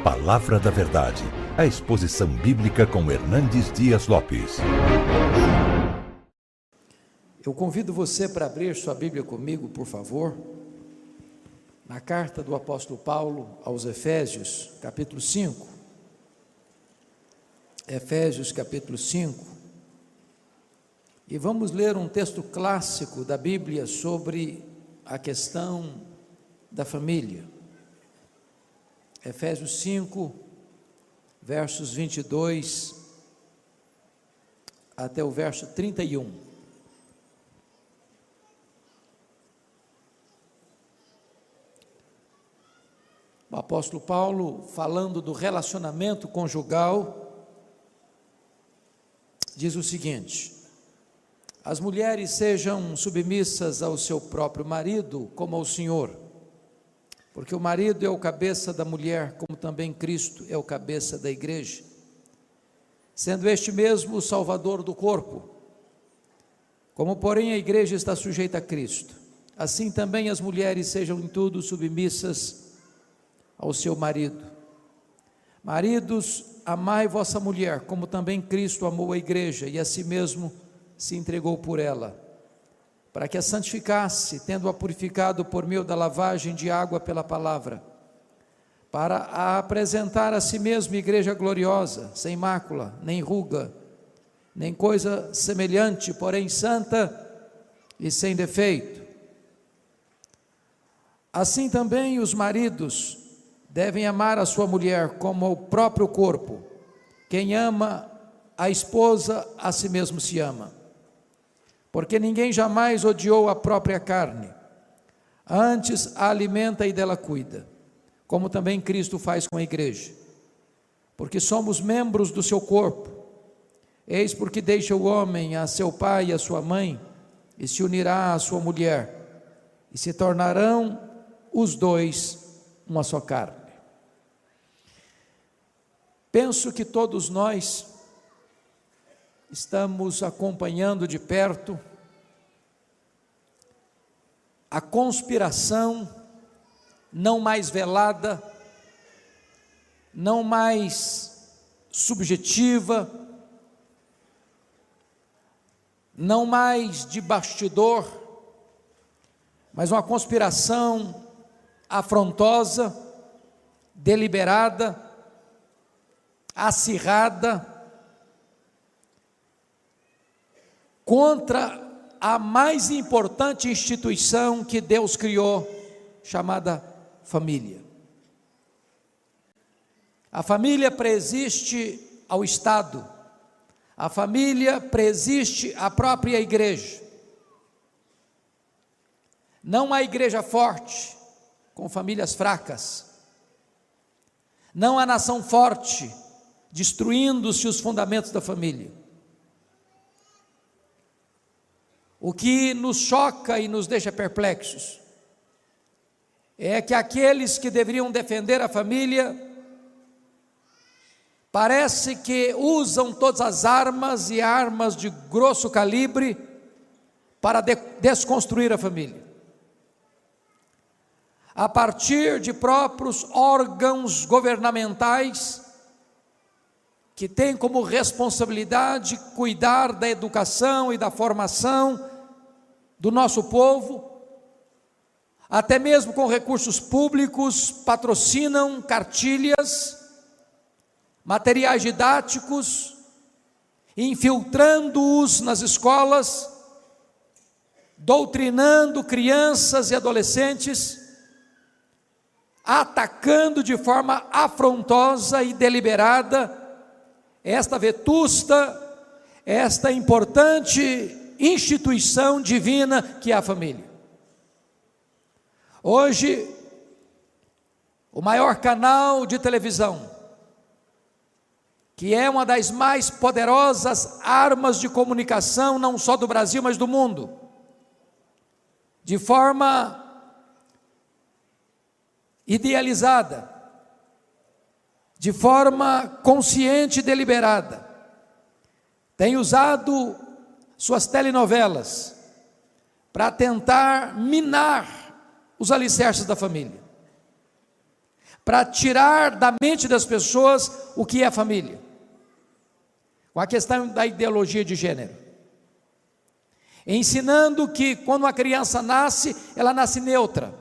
Palavra da Verdade, a exposição bíblica com Hernandes Dias Lopes. Eu convido você para abrir sua Bíblia comigo, por favor, na carta do apóstolo Paulo aos Efésios, capítulo 5. Efésios, capítulo 5. E vamos ler um texto clássico da Bíblia sobre a questão da família. Efésios 5, versos 22 até o verso 31. O apóstolo Paulo, falando do relacionamento conjugal, diz o seguinte: as mulheres sejam submissas ao seu próprio marido, como ao Senhor, porque o marido é o cabeça da mulher, como também Cristo é o cabeça da igreja, sendo este mesmo o Salvador do corpo. Como, porém, a igreja está sujeita a Cristo, assim também as mulheres sejam em tudo submissas ao seu marido. Maridos, amai vossa mulher, como também Cristo amou a igreja e a si mesmo se entregou por ela, para que a santificasse, tendo-a purificado por meio da lavagem de água pela palavra, para a apresentar a si mesmo igreja gloriosa, sem mácula, nem ruga, nem coisa semelhante, porém santa e sem defeito. Assim também os maridos devem amar a sua mulher como ao próprio corpo. Quem ama a esposa, a si mesmo se ama. Porque ninguém jamais odiou a própria carne, antes a alimenta e dela cuida, como também Cristo faz com a igreja, porque somos membros do seu corpo. Eis porque deixa o homem a seu pai e a sua mãe, e se unirá à sua mulher, e se tornarão os dois uma só carne. Penso que todos nós estamos acompanhando de perto a conspiração não mais velada, não mais subjetiva, não mais de bastidor, mas uma conspiração afrontosa, deliberada, acirrada, contra a mais importante instituição que Deus criou, chamada família. A família preexiste ao Estado, a família preexiste à própria igreja. Não há igreja forte com famílias fracas, não há nação forte destruindo-se os fundamentos da família. O que nos choca e nos deixa perplexos é que aqueles que deveriam defender a família parece que usam todas as armas e armas de grosso calibre para desconstruir a família. A partir de próprios órgãos governamentais que têm como responsabilidade cuidar da educação e da formação do nosso povo, até mesmo com recursos públicos, patrocinam cartilhas, materiais didáticos, infiltrando-os nas escolas, doutrinando crianças e adolescentes, atacando de forma afrontosa e deliberada esta vetusta, esta importante instituição divina que é a família. Hoje, o maior canal de televisão, que é uma das mais poderosas armas de comunicação, não só do Brasil, mas do mundo, de forma idealizada, de forma consciente e deliberada, tem usado suas telenovelas para tentar minar os alicerces da família, para tirar da mente das pessoas o que é família, com a questão da ideologia de gênero, ensinando que quando uma criança nasce, ela nasce neutra,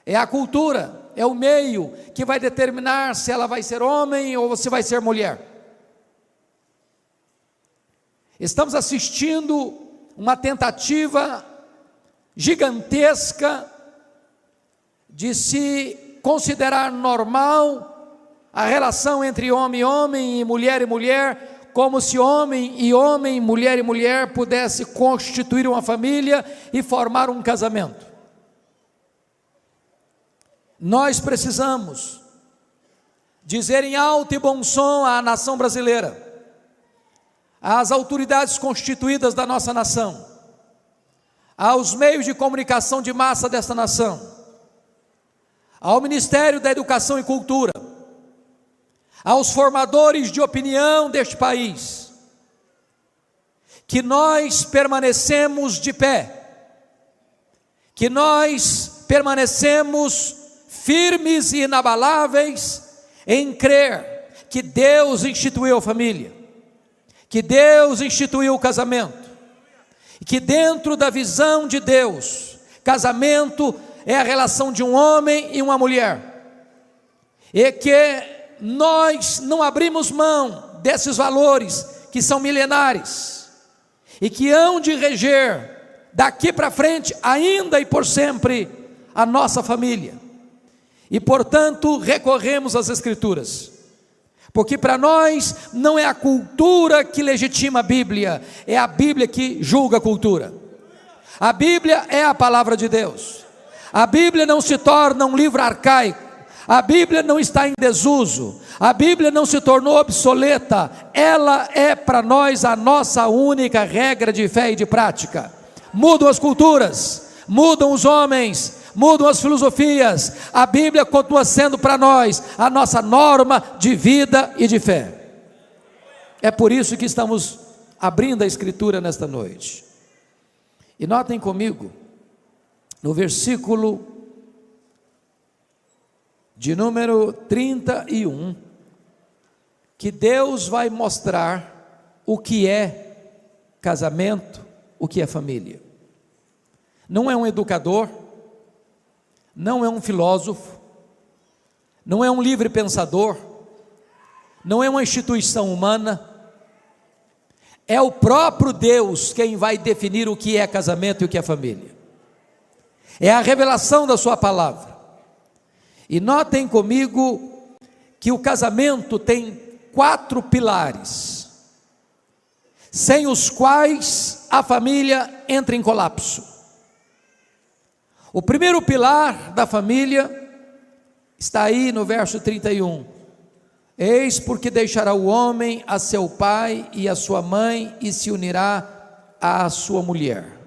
é a cultura, é o meio que vai determinar se ela vai ser homem ou se vai ser mulher. Estamos assistindo uma tentativa gigantesca de se considerar normal a relação entre homem e homem e mulher, como se homem e homem, mulher e mulher pudesse constituir uma família e formar um casamento. Nós precisamos dizer em alto e bom som à nação brasileira, às autoridades constituídas da nossa nação, aos meios de comunicação de massa desta nação, ao Ministério da Educação e Cultura, aos formadores de opinião deste país, que nós permanecemos de pé, que nós permanecemos firmes e inabaláveis em crer que Deus instituiu a família, que Deus instituiu o casamento, e que dentro da visão de Deus, casamento é a relação de um homem e uma mulher, e que nós não abrimos mão desses valores que são milenares, e que hão de reger daqui para frente, ainda e por sempre, a nossa família, e portanto recorremos às Escrituras, porque para nós não é a cultura que legitima a Bíblia, é a Bíblia que julga a cultura. A Bíblia é a palavra de Deus, a Bíblia não se torna um livro arcaico, a Bíblia não está em desuso, a Bíblia não se tornou obsoleta, ela é para nós a nossa única regra de fé e de prática. Mudam as culturas, mudam os homens, mudam as filosofias, a Bíblia continua sendo para nós a nossa norma de vida e de fé. É por isso que estamos abrindo a Escritura nesta noite. E notem comigo, no versículo de número 31, que Deus vai mostrar o que é casamento, o que é família. Não é um educador, não é um filósofo, não é um livre pensador, não é uma instituição humana, é o próprio Deus quem vai definir o que é casamento e o que é família. É a revelação da sua palavra. E notem comigo que o casamento tem 4 pilares, sem os quais a família entra em colapso. O primeiro pilar da família está aí no verso 31. Eis porque deixará o homem a seu pai e a sua mãe e se unirá à sua mulher.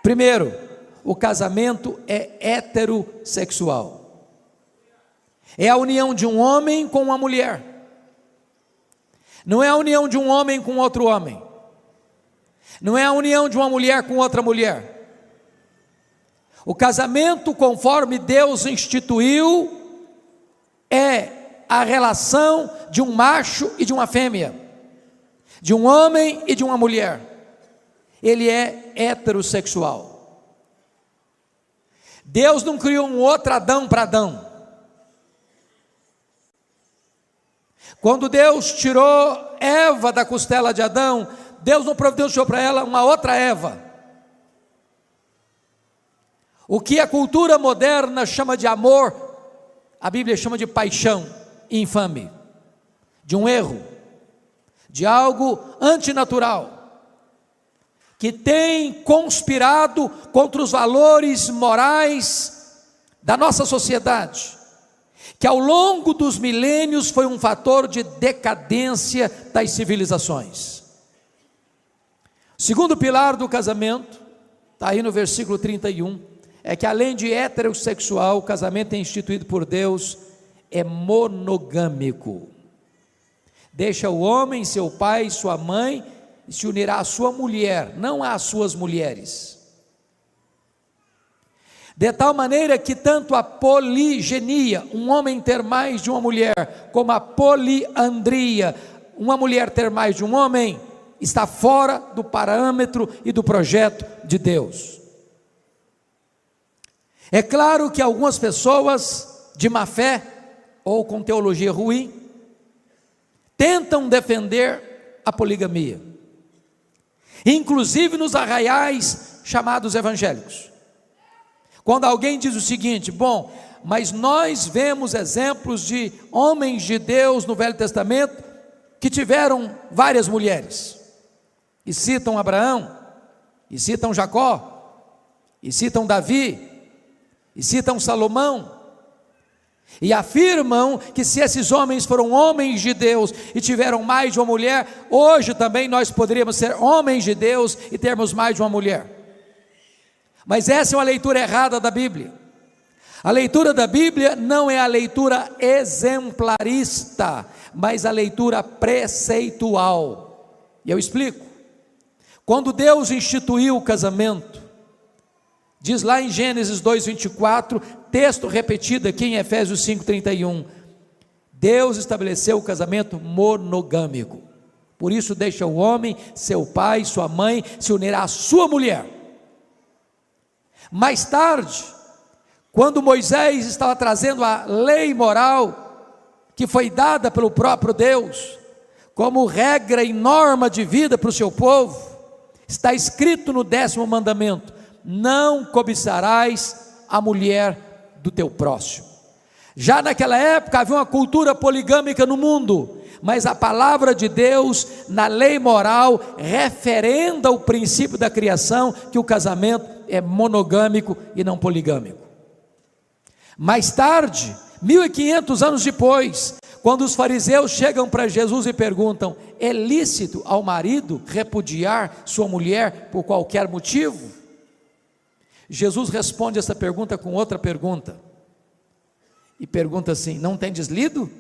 Primeiro, o casamento é heterossexual. É a união de um homem com uma mulher. Não é a união de um homem com outro homem. Não é a união de uma mulher com outra mulher. O casamento, conforme Deus instituiu, é a relação de um macho e de uma fêmea, de um homem e de uma mulher. Ele é heterossexual. Deus não criou um outro Adão para Adão. Quando Deus tirou Eva da costela de Adão, Deus não providenciou para ela uma outra Eva. O que a cultura moderna chama de amor, a Bíblia chama de paixão infame, de um erro, de algo antinatural, que tem conspirado contra os valores morais da nossa sociedade, que ao longo dos milênios foi um fator de decadência das civilizações. O segundo pilar do casamento, está aí no versículo 31, é que além de heterossexual, o casamento é instituído por Deus, é monogâmico. Deixa o homem, seu pai e sua mãe, e se unirá à sua mulher, não às suas mulheres. De tal maneira que tanto a poligenia, um homem ter mais de uma mulher, como a poliandria, uma mulher ter mais de um homem, está fora do parâmetro e do projeto de Deus. É claro que algumas pessoas de má fé, ou com teologia ruim, tentam defender a poligamia, inclusive nos arraiais chamados evangélicos. Quando alguém diz o seguinte: bom, mas nós vemos exemplos de homens de Deus no Velho Testamento que tiveram várias mulheres, e citam Abraão, e citam Jacó, e citam Davi, e citam Salomão, e afirmam que se esses homens foram homens de Deus e tiveram mais de uma mulher, hoje também nós poderíamos ser homens de Deus e termos mais de uma mulher. Mas essa é uma leitura errada da Bíblia. A leitura da Bíblia não é a leitura exemplarista, mas a leitura preceitual. E eu explico. Quando Deus instituiu o casamento, diz lá em Gênesis 2:24, texto repetido aqui em Efésios 5:31, Deus estabeleceu o casamento monogâmico. Por isso deixa o homem, seu pai, sua mãe, se unirá à sua mulher. Mais tarde, quando Moisés estava trazendo a lei moral, que foi dada pelo próprio Deus, como regra e norma de vida para o seu povo, está escrito no 10º mandamento: não cobiçarás a mulher do teu próximo. Já naquela época havia uma cultura poligâmica no mundo, mas a palavra de Deus, na lei moral, referenda o princípio da criação, que o casamento é monogâmico e não poligâmico. Mais tarde, 1500 anos depois, quando os fariseus chegam para Jesus e perguntam: é lícito ao marido repudiar sua mulher por qualquer motivo? Jesus responde essa pergunta com outra pergunta, e pergunta assim: não tendes lido?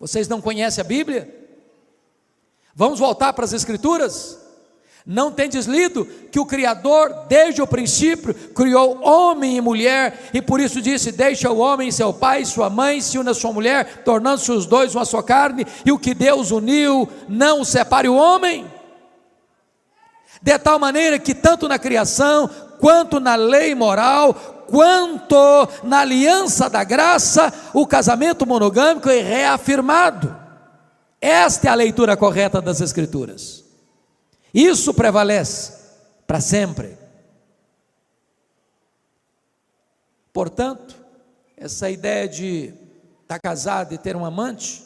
Vocês não conhecem a Bíblia? Vamos voltar para as Escrituras? Não tendes lido que o Criador, desde o princípio, criou homem e mulher, e por isso disse: deixa o homem seu pai e sua mãe, se une a sua mulher, tornando-se os dois uma só carne, e o que Deus uniu, não o separe o homem? De tal maneira que tanto na criação, quanto na lei moral, quanto na aliança da graça, o casamento monogâmico é reafirmado. Esta é a leitura correta das Escrituras. Isso prevalece para sempre. Portanto, essa ideia de estar casado e ter um amante,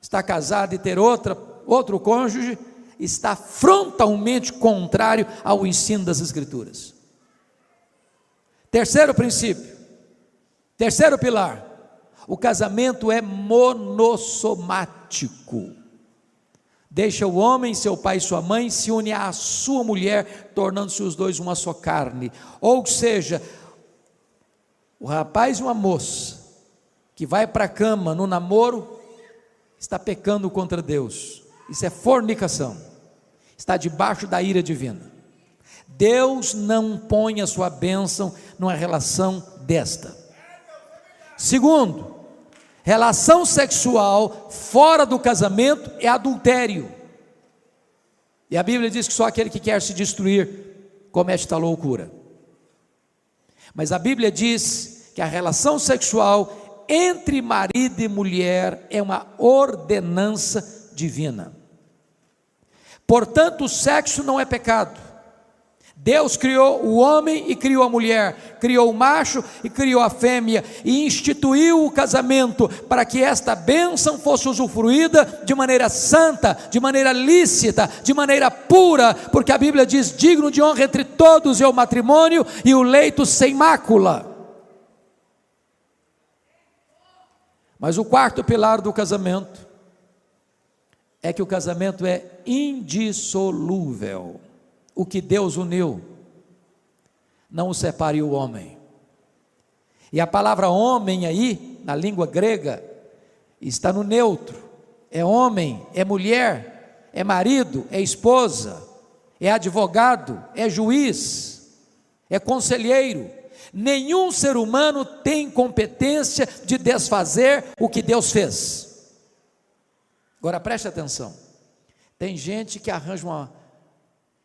estar casado e ter outro cônjuge, está frontalmente contrário ao ensino das Escrituras. Terceiro princípio, terceiro pilar: o casamento é monossomático. Deixa o homem, seu pai e sua mãe, se une à sua mulher, tornando-se os dois uma só carne. Ou seja, o rapaz e uma moça que vai para a cama no namoro, está pecando contra Deus. Isso é fornicação, está debaixo da ira divina. Deus não põe a sua bênção numa relação desta. Segundo, relação sexual fora do casamento é adultério, e a Bíblia diz que só aquele que quer se destruir comete tal loucura. Mas a Bíblia diz que a relação sexual entre marido e mulher é uma ordenança divina. Portanto, o sexo não é pecado. Deus criou o homem e criou a mulher, criou o macho e criou a fêmea, e instituiu o casamento para que esta bênção fosse usufruída de maneira santa, de maneira lícita, de maneira pura, porque a Bíblia diz: digno de honra entre todos é o matrimônio e o leito sem mácula. Mas o quarto pilar do casamento é que o casamento é indissolúvel. O que Deus uniu, não o separe o homem. E a palavra homem aí, na língua grega, está no neutro. É homem, é mulher, é marido, é esposa, é advogado, é juiz. é conselheiro. Nenhum ser humano tem competência de desfazer o que Deus fez. Agora preste atenção, tem gente que arranja uma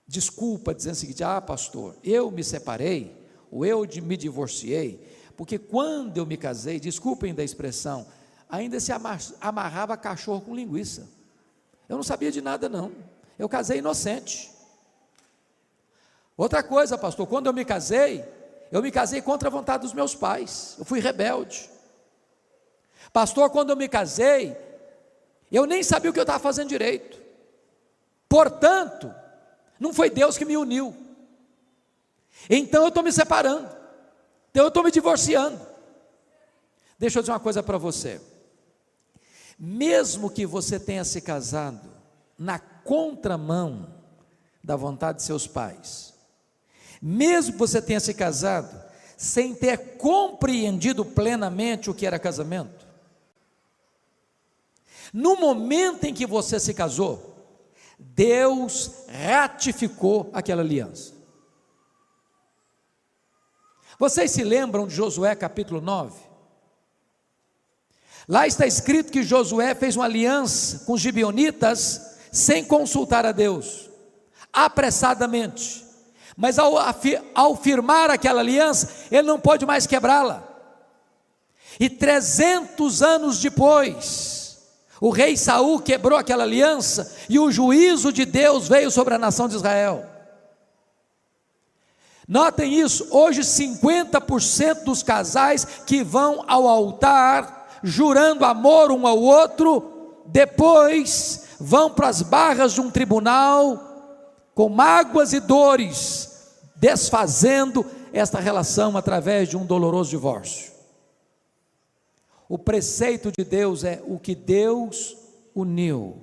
desculpa dizendo o seguinte: ah, pastor, eu me separei, ou eu me divorciei, porque quando eu me casei, desculpem da expressão, ainda se amarrava cachorro com linguiça. Eu não sabia de nada não, eu casei inocente. Outra coisa, pastor, quando eu me casei contra a vontade dos meus pais, eu fui rebelde. Pastor, quando eu me casei, eu nem sabia o que eu estava fazendo direito, portanto, não foi Deus que me uniu, então eu estou me separando, então eu estou me divorciando. Deixa eu dizer uma coisa para você, mesmo que você tenha se casado na contramão da vontade de seus pais, mesmo que você tenha se casado sem ter compreendido plenamente o que era casamento, no momento em que você se casou, Deus ratificou aquela aliança. Vocês se lembram de Josué capítulo 9? Lá está escrito que Josué fez uma aliança com os gibeonitas sem consultar a Deus, apressadamente. Mas ao firmar aquela aliança, ele não pôde mais quebrá-la. E 300 anos depois, o rei Saul quebrou aquela aliança, e o juízo de Deus veio sobre a nação de Israel. Notem isso, hoje 50% dos casais que vão ao altar, jurando amor um ao outro, depois vão para as barras de um tribunal, com mágoas e dores, desfazendo esta relação através de um doloroso divórcio. O preceito de Deus é: o que Deus uniu,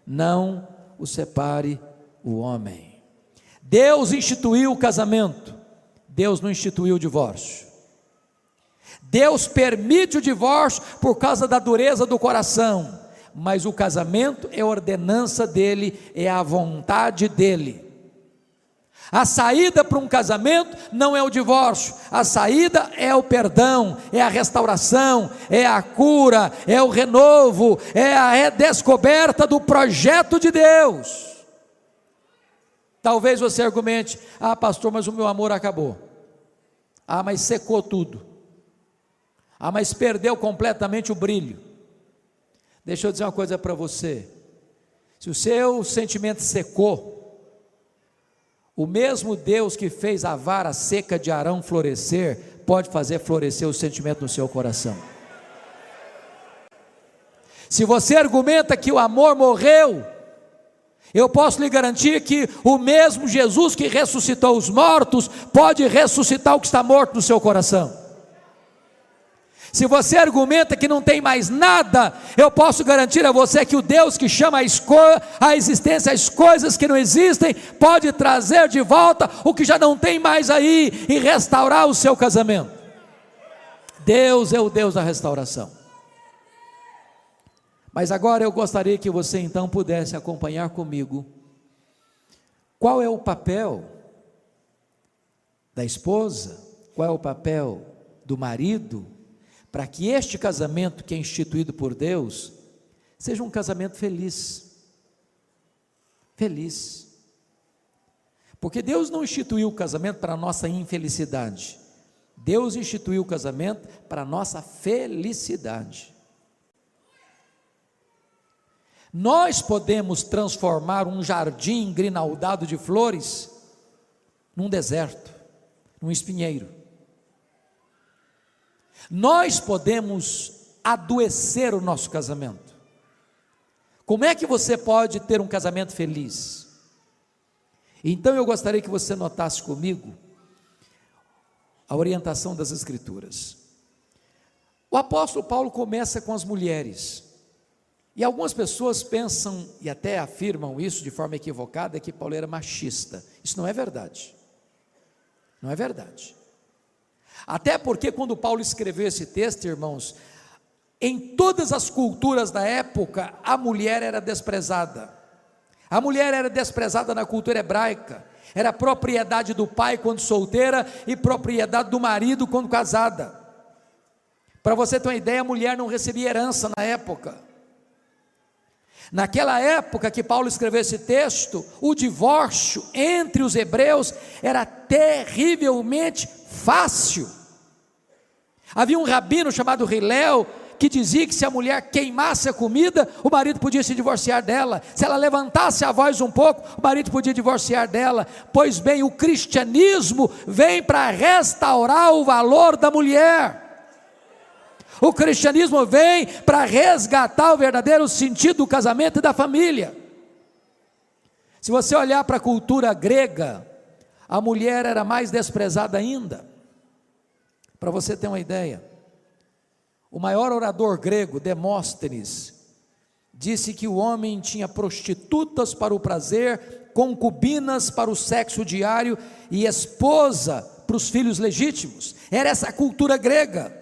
não o separe o homem. Deus instituiu o casamento, Deus não instituiu o divórcio. Deus permite o divórcio por causa da dureza do coração, mas o casamento é a ordenança dele, é a vontade dele. A saída para um casamento não é o divórcio, a saída é o perdão, é a restauração, é a cura, é o renovo, é a redescoberta do projeto de Deus. Talvez você argumente: ah, pastor, mas o meu amor acabou. Ah, mas secou tudo. Ah, mas perdeu completamente o brilho. Deixa eu dizer uma coisa para você: se o seu sentimento secou, o mesmo Deus que fez a vara seca de Arão florescer, pode fazer florescer o sentimento no seu coração. Se você argumenta que o amor morreu, eu posso lhe garantir que o mesmo Jesus que ressuscitou os mortos, pode ressuscitar o que está morto no seu coração. Se você argumenta que não tem mais nada, eu posso garantir a você que o Deus que chama a existência as coisas que não existem, pode trazer de volta o que já não tem mais aí, e restaurar o seu casamento. Deus é o Deus da restauração. Mas agora eu gostaria que você então pudesse acompanhar comigo qual é o papel da esposa, qual é o papel do marido, para que este casamento que é instituído por Deus, seja um casamento feliz. Feliz. Porque Deus não instituiu o casamento para a nossa infelicidade, Deus instituiu o casamento para a nossa felicidade. Nós podemos transformar um jardim grinaldado de flores num deserto, num espinheiro. Nós podemos adoecer o nosso casamento. Como é que você pode ter um casamento feliz? Então eu gostaria que você notasse comigo a orientação das Escrituras. O apóstolo Paulo começa com as mulheres, e algumas pessoas pensam e até afirmam isso de forma equivocada, que Paulo era machista. Isso não é verdade, não é verdade. Até porque quando Paulo escreveu esse texto, irmãos, em todas as culturas da época, a mulher era desprezada. A mulher era desprezada na cultura hebraica, Era propriedade do pai quando solteira e propriedade do marido quando casada. Para você ter uma ideia, a mulher não recebia herança na época. Naquela época que Paulo escreveu esse texto, o divórcio entre os hebreus era terrivelmente fácil. Havia um rabino chamado Hilel, que dizia que se a mulher queimasse a comida, o marido podia se divorciar dela. Se ela levantasse a voz um pouco, o marido podia divorciar dela. Pois bem, o cristianismo vem para restaurar o valor da mulher. O cristianismo vem para resgatar o verdadeiro sentido do casamento e da família. Se você olhar para a cultura grega, a mulher era mais desprezada ainda. Para você ter uma ideia, o maior orador grego, Demóstenes, disse que o homem tinha prostitutas para o prazer, concubinas para o sexo diário e esposa para os filhos legítimos. Era essa a cultura grega.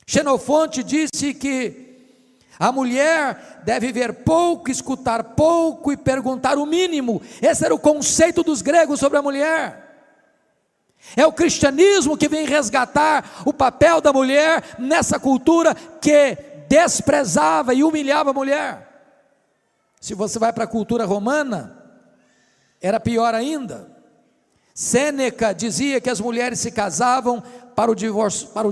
Xenofonte disse que a mulher deve ver pouco, escutar pouco e perguntar o mínimo. Esse era o conceito dos gregos sobre a mulher. É o cristianismo que vem resgatar o papel da mulher nessa cultura que desprezava e humilhava a mulher. Se você vai para a cultura romana, era pior ainda. Sêneca dizia que as mulheres se casavam para o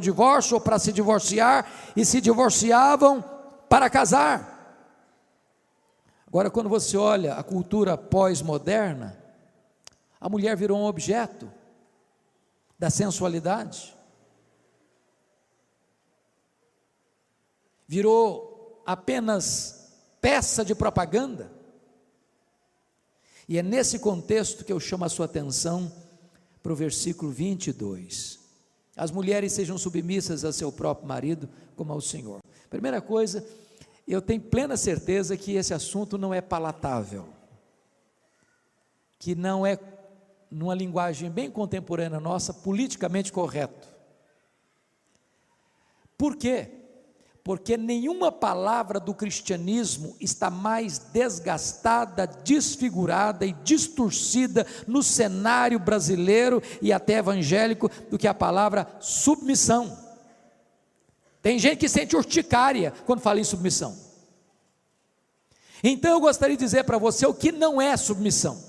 divórcio ou para se divorciar, e se divorciavam para casar. Agora, quando você olha a cultura pós-moderna, a mulher virou um objeto da sensualidade, virou apenas peça de propaganda. E é nesse contexto que eu chamo a sua atenção para o versículo 22. As mulheres sejam submissas a seu próprio marido, como ao Senhor. Primeira coisa, eu tenho plena certeza que esse assunto não é palatável, que não é, numa linguagem bem contemporânea nossa, politicamente correto. Por quê? Porque nenhuma palavra do cristianismo está mais desgastada, desfigurada e distorcida no cenário brasileiro e até evangélico do que a palavra submissão. Tem gente que sente urticária quando fala em submissão. Então eu gostaria de dizer para você o que não é submissão.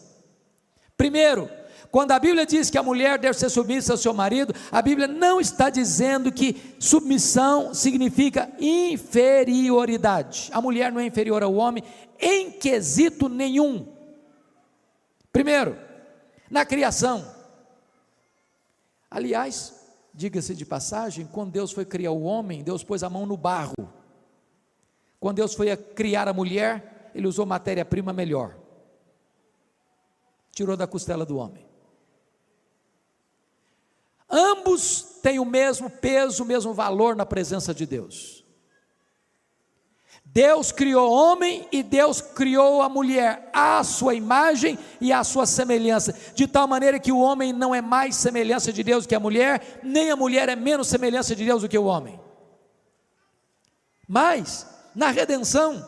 Primeiro, quando a Bíblia diz que a mulher deve ser submissa ao seu marido, a Bíblia não está dizendo que submissão significa inferioridade. A mulher não é inferior ao homem em quesito nenhum. Primeiro, na criação. Aliás, diga-se de passagem, quando Deus foi criar o homem, Deus pôs a mão no barro. Quando Deus foi criar a mulher, Ele usou matéria-prima melhor. Tirou da costela do homem. Ambos têm o mesmo peso, o mesmo valor na presença de Deus. Deus criou o homem e Deus criou a mulher à sua imagem e à sua semelhança, de tal maneira que o homem não é mais semelhança de Deus que a mulher, nem a mulher é menos semelhança de Deus do que o homem. Mas, na redenção,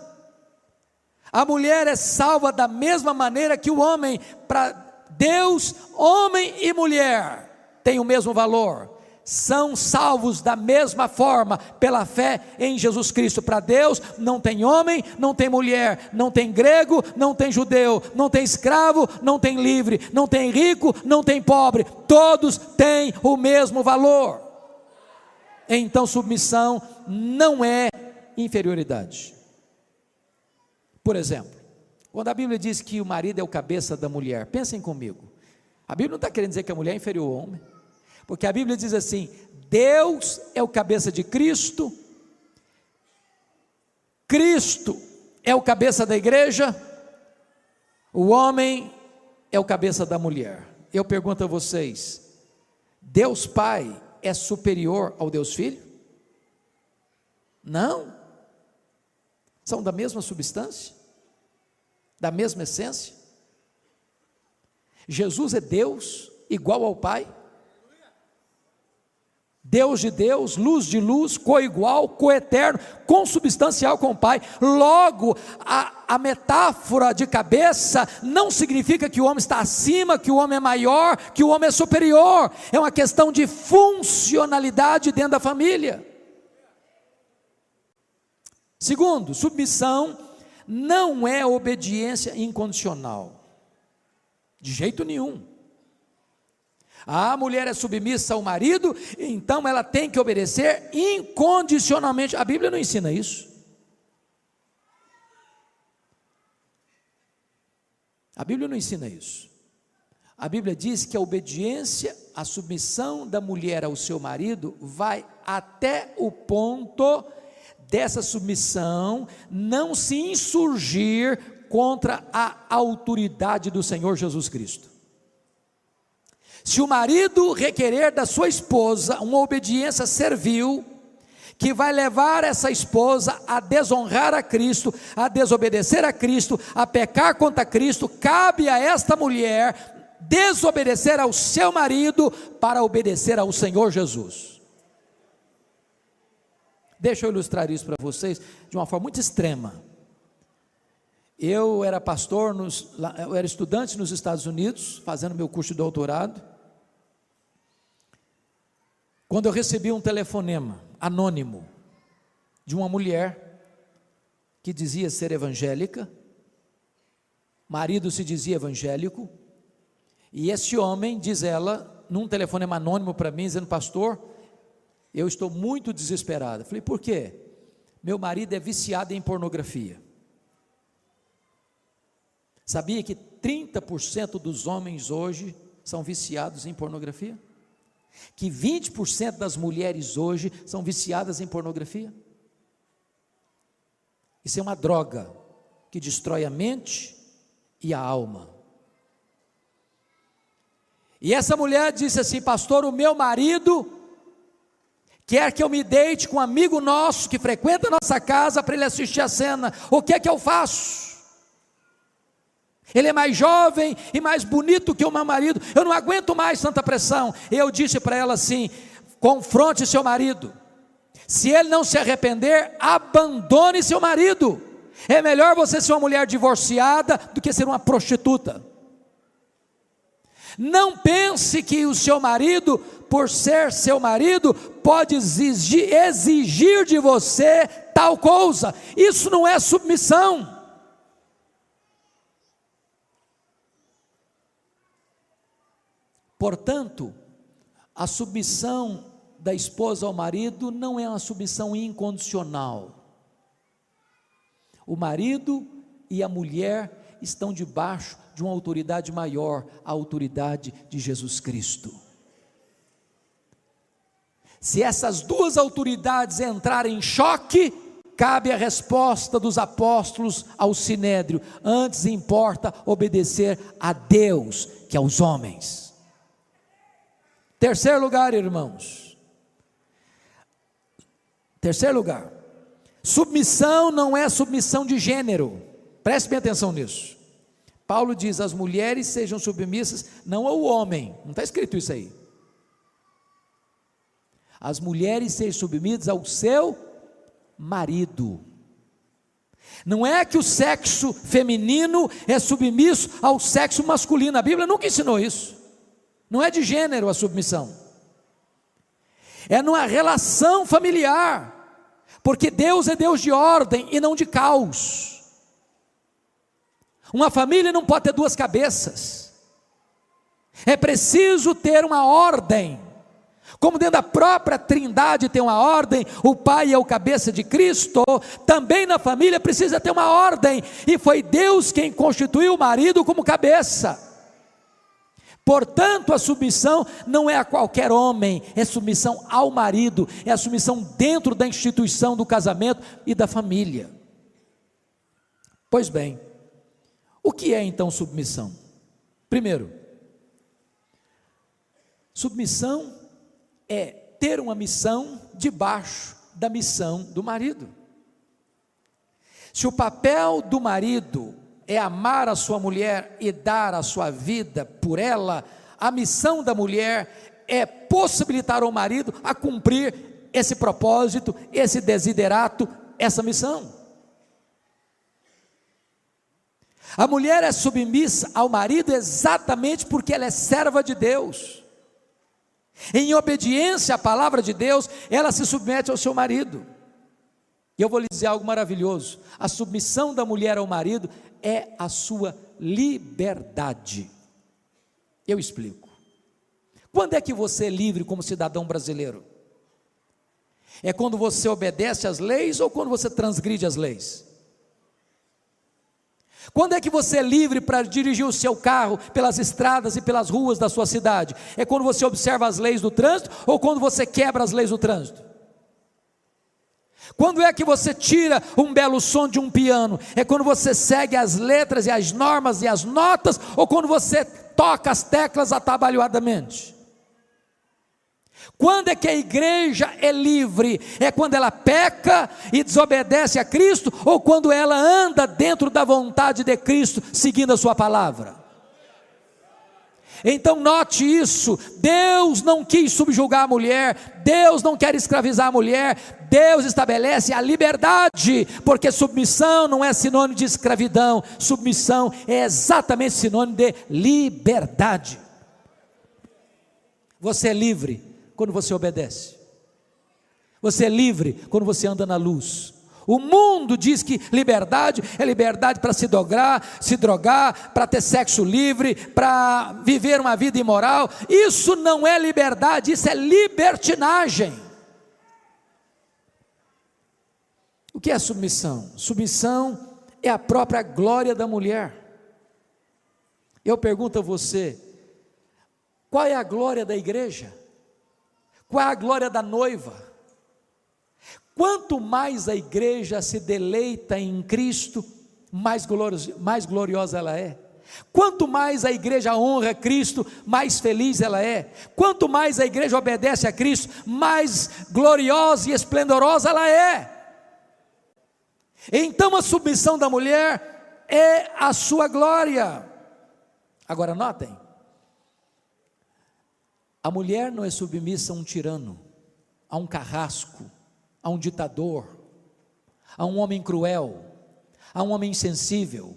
a mulher é salva da mesma maneira que o homem. Para Deus, homem e mulher têm o mesmo valor, são salvos da mesma forma, pela fé em Jesus Cristo. Para Deus não tem homem, não tem mulher, não tem grego, não tem judeu, não tem escravo, não tem livre, não tem rico, não tem pobre, todos têm o mesmo valor. Então submissão não é inferioridade. Por exemplo, quando a Bíblia diz que o marido é o cabeça da mulher, pensem comigo, a Bíblia não está querendo dizer que a mulher é inferior ao homem, porque a Bíblia diz assim: Deus é o cabeça de Cristo, Cristo é o cabeça da igreja, o homem é o cabeça da mulher. Eu pergunto a vocês, Deus Pai é superior ao Deus Filho? Não. São da mesma substância, da mesma essência. Jesus é Deus igual ao Pai. Deus de Deus, luz de luz, coigual, coeterno, consubstancial com o Pai. Logo, a metáfora de cabeça não significa que o homem está acima, que o homem é maior, que o homem é superior. É uma questão de funcionalidade dentro da família. Segundo, submissão não é obediência incondicional, de jeito nenhum. A mulher é submissa ao marido, então ela tem que obedecer incondicionalmente. A Bíblia não ensina isso. A Bíblia não ensina isso. A Bíblia diz que a obediência, a submissão da mulher ao seu marido vai até o ponto dessa submissão não se insurgir contra a autoridade do Senhor Jesus Cristo. Se o marido requerer da sua esposa uma obediência servil, que vai levar essa esposa a desonrar a Cristo, a desobedecer a Cristo, a pecar contra Cristo, cabe a esta mulher desobedecer ao seu marido para obedecer ao Senhor Jesus. Deixa eu ilustrar isso para vocês de uma forma muito extrema. Eu era pastor, eu era estudante nos Estados Unidos, fazendo meu curso de doutorado, quando eu recebi um telefonema anônimo de uma mulher que dizia ser evangélica, marido se dizia evangélico, e esse homem, diz ela, num telefonema anônimo para mim, dizendo: pastor, eu estou muito desesperada. Falei: por quê? Meu marido é viciado em pornografia. Sabia que 30% dos homens hoje são viciados em pornografia? Que 20% das mulheres hoje são viciadas em pornografia? Isso é uma droga que destrói a mente e a alma. E essa mulher disse assim: pastor, o meu marido quer que eu me deite com um amigo nosso que frequenta a nossa casa para ele assistir a cena. O que é que eu faço? Ele é mais jovem e mais bonito que o meu marido, eu não aguento mais tanta pressão. Eu disse para ela assim: confronte seu marido, se ele não se arrepender, abandone seu marido. É melhor você ser uma mulher divorciada do que ser uma prostituta. Não pense que o seu marido, por ser seu marido, pode exigir de você tal coisa. Isso não é submissão. Portanto, a submissão da esposa ao marido não é uma submissão incondicional. O marido e a mulher estão debaixo de uma autoridade maior, a autoridade de Jesus Cristo. Se essas duas autoridades entrarem em choque, cabe a resposta dos apóstolos ao sinédrio: antes importa obedecer a Deus que aos homens. Terceiro lugar, irmãos. Terceiro lugar. Submissão não é submissão de gênero. Preste bem atenção nisso. Paulo diz: as mulheres sejam submissas não ao homem. Não está escrito isso aí. As mulheres sejam submissas ao seu marido. Não é que o sexo feminino é submisso ao sexo masculino. A Bíblia nunca ensinou isso. Não é de gênero a submissão, é numa relação familiar, porque Deus é Deus de ordem e não de caos. Uma família não pode ter duas cabeças, é preciso ter uma ordem, como dentro da própria Trindade tem uma ordem, o Pai é o cabeça de Cristo, também na família precisa ter uma ordem, e foi Deus quem constituiu o marido como cabeça. Portanto, a submissão não é a qualquer homem, é submissão ao marido, é a submissão dentro da instituição do casamento e da família. Pois bem, o que é então submissão? Primeiro, submissão é ter uma missão debaixo da missão do marido. Se o papel do marido é amar a sua mulher e dar a sua vida por ela, a missão da mulher é possibilitar ao marido a cumprir esse propósito, esse desiderato, essa missão. A mulher é submissa ao marido exatamente porque ela é serva de Deus. Em obediência à palavra de Deus, ela se submete ao seu marido. E eu vou lhe dizer algo maravilhoso: a submissão da mulher ao marido é a sua liberdade. Eu explico. Quando é que você é livre como cidadão brasileiro? É quando você obedece às leis ou quando você transgride as leis? Quando é que você é livre para dirigir o seu carro pelas estradas e pelas ruas da sua cidade? É quando você observa as leis do trânsito ou quando você quebra as leis do trânsito? Quando é que você tira um belo som de um piano? É quando você segue as letras e as normas e as notas, ou quando você toca as teclas atabalhoadamente? Quando é que a igreja é livre? É quando ela peca e desobedece a Cristo, ou quando ela anda dentro da vontade de Cristo, seguindo a sua palavra? Então note isso: Deus não quis subjugar a mulher, Deus não quer escravizar a mulher, Deus estabelece a liberdade, porque submissão não é sinônimo de escravidão, submissão é exatamente sinônimo de liberdade. Você é livre quando você obedece, você é livre quando você anda na luz. O mundo diz que liberdade é liberdade para se drogar, para ter sexo livre, para viver uma vida imoral. Isso não é liberdade, isso é libertinagem. O que é submissão? Submissão é a própria glória da mulher. Eu pergunto a você: qual é a glória da igreja? Qual é a glória da noiva? Quanto mais a igreja se deleita em Cristo, mais gloriosa ela é. Quanto mais a igreja honra Cristo, mais feliz ela é. Quanto mais a igreja obedece a Cristo, mais gloriosa e esplendorosa ela é. Então a submissão da mulher é a sua glória. Agora notem, a mulher não é submissa a um tirano, a um carrasco, a um ditador, a um homem cruel, a um homem insensível.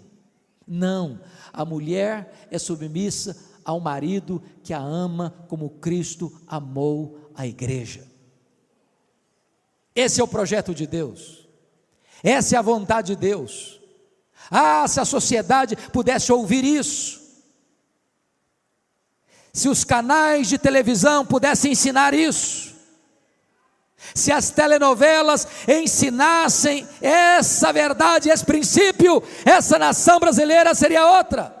Não, a mulher é submissa ao marido que a ama como Cristo amou a igreja. Esse é o projeto de Deus, essa é a vontade de Deus. Se a sociedade pudesse ouvir isso, se os canais de televisão pudessem ensinar isso, se as telenovelas ensinassem essa verdade, esse princípio, essa nação brasileira seria outra.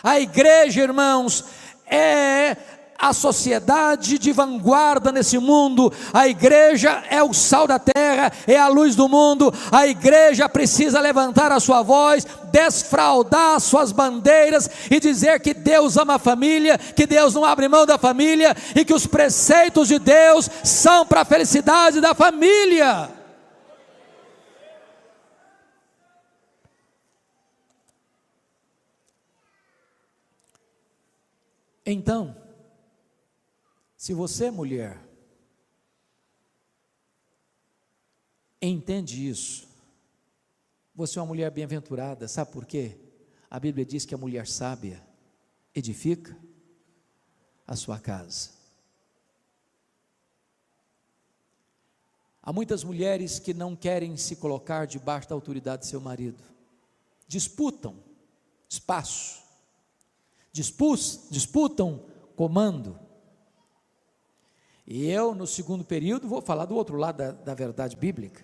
A igreja, irmãos, é a sociedade de vanguarda nesse mundo. A igreja é o sal da terra, é a luz do mundo. A igreja precisa levantar a sua voz, desfraldar suas bandeiras e dizer que Deus ama a família, que Deus não abre mão da família e que os preceitos de Deus são para a felicidade da família. Então, se você, mulher, entende isso, você é uma mulher bem-aventurada. Sabe por quê? A Bíblia diz que a mulher sábia edifica a sua casa. Há muitas mulheres que não querem se colocar debaixo da autoridade de seu marido, disputam espaço, disputam comando. E eu, no segundo período, vou falar do outro lado da verdade bíblica,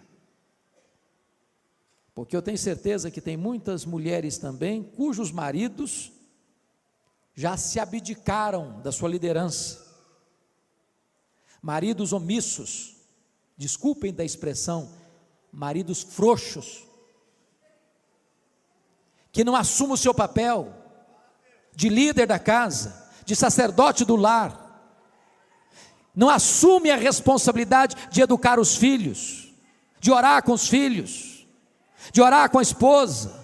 porque eu tenho certeza que tem muitas mulheres também, cujos maridos já se abdicaram da sua liderança, maridos omissos, desculpem da expressão, maridos frouxos, que não assumem o seu papel de líder da casa, de sacerdote do lar, não assume a responsabilidade de educar os filhos, de orar com os filhos, de orar com a esposa,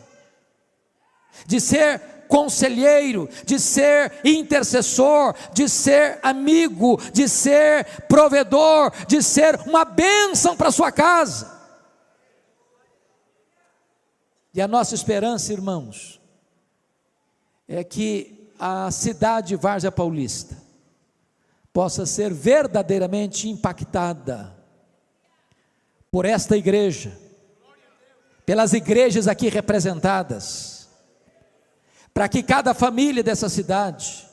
de ser conselheiro, de ser intercessor, de ser amigo, de ser provedor, de ser uma bênção para a sua casa. E a nossa esperança, irmãos, é que a cidade de Várzea Paulista possa ser verdadeiramente impactada por esta igreja, pelas igrejas aqui representadas, para que cada família dessa cidade,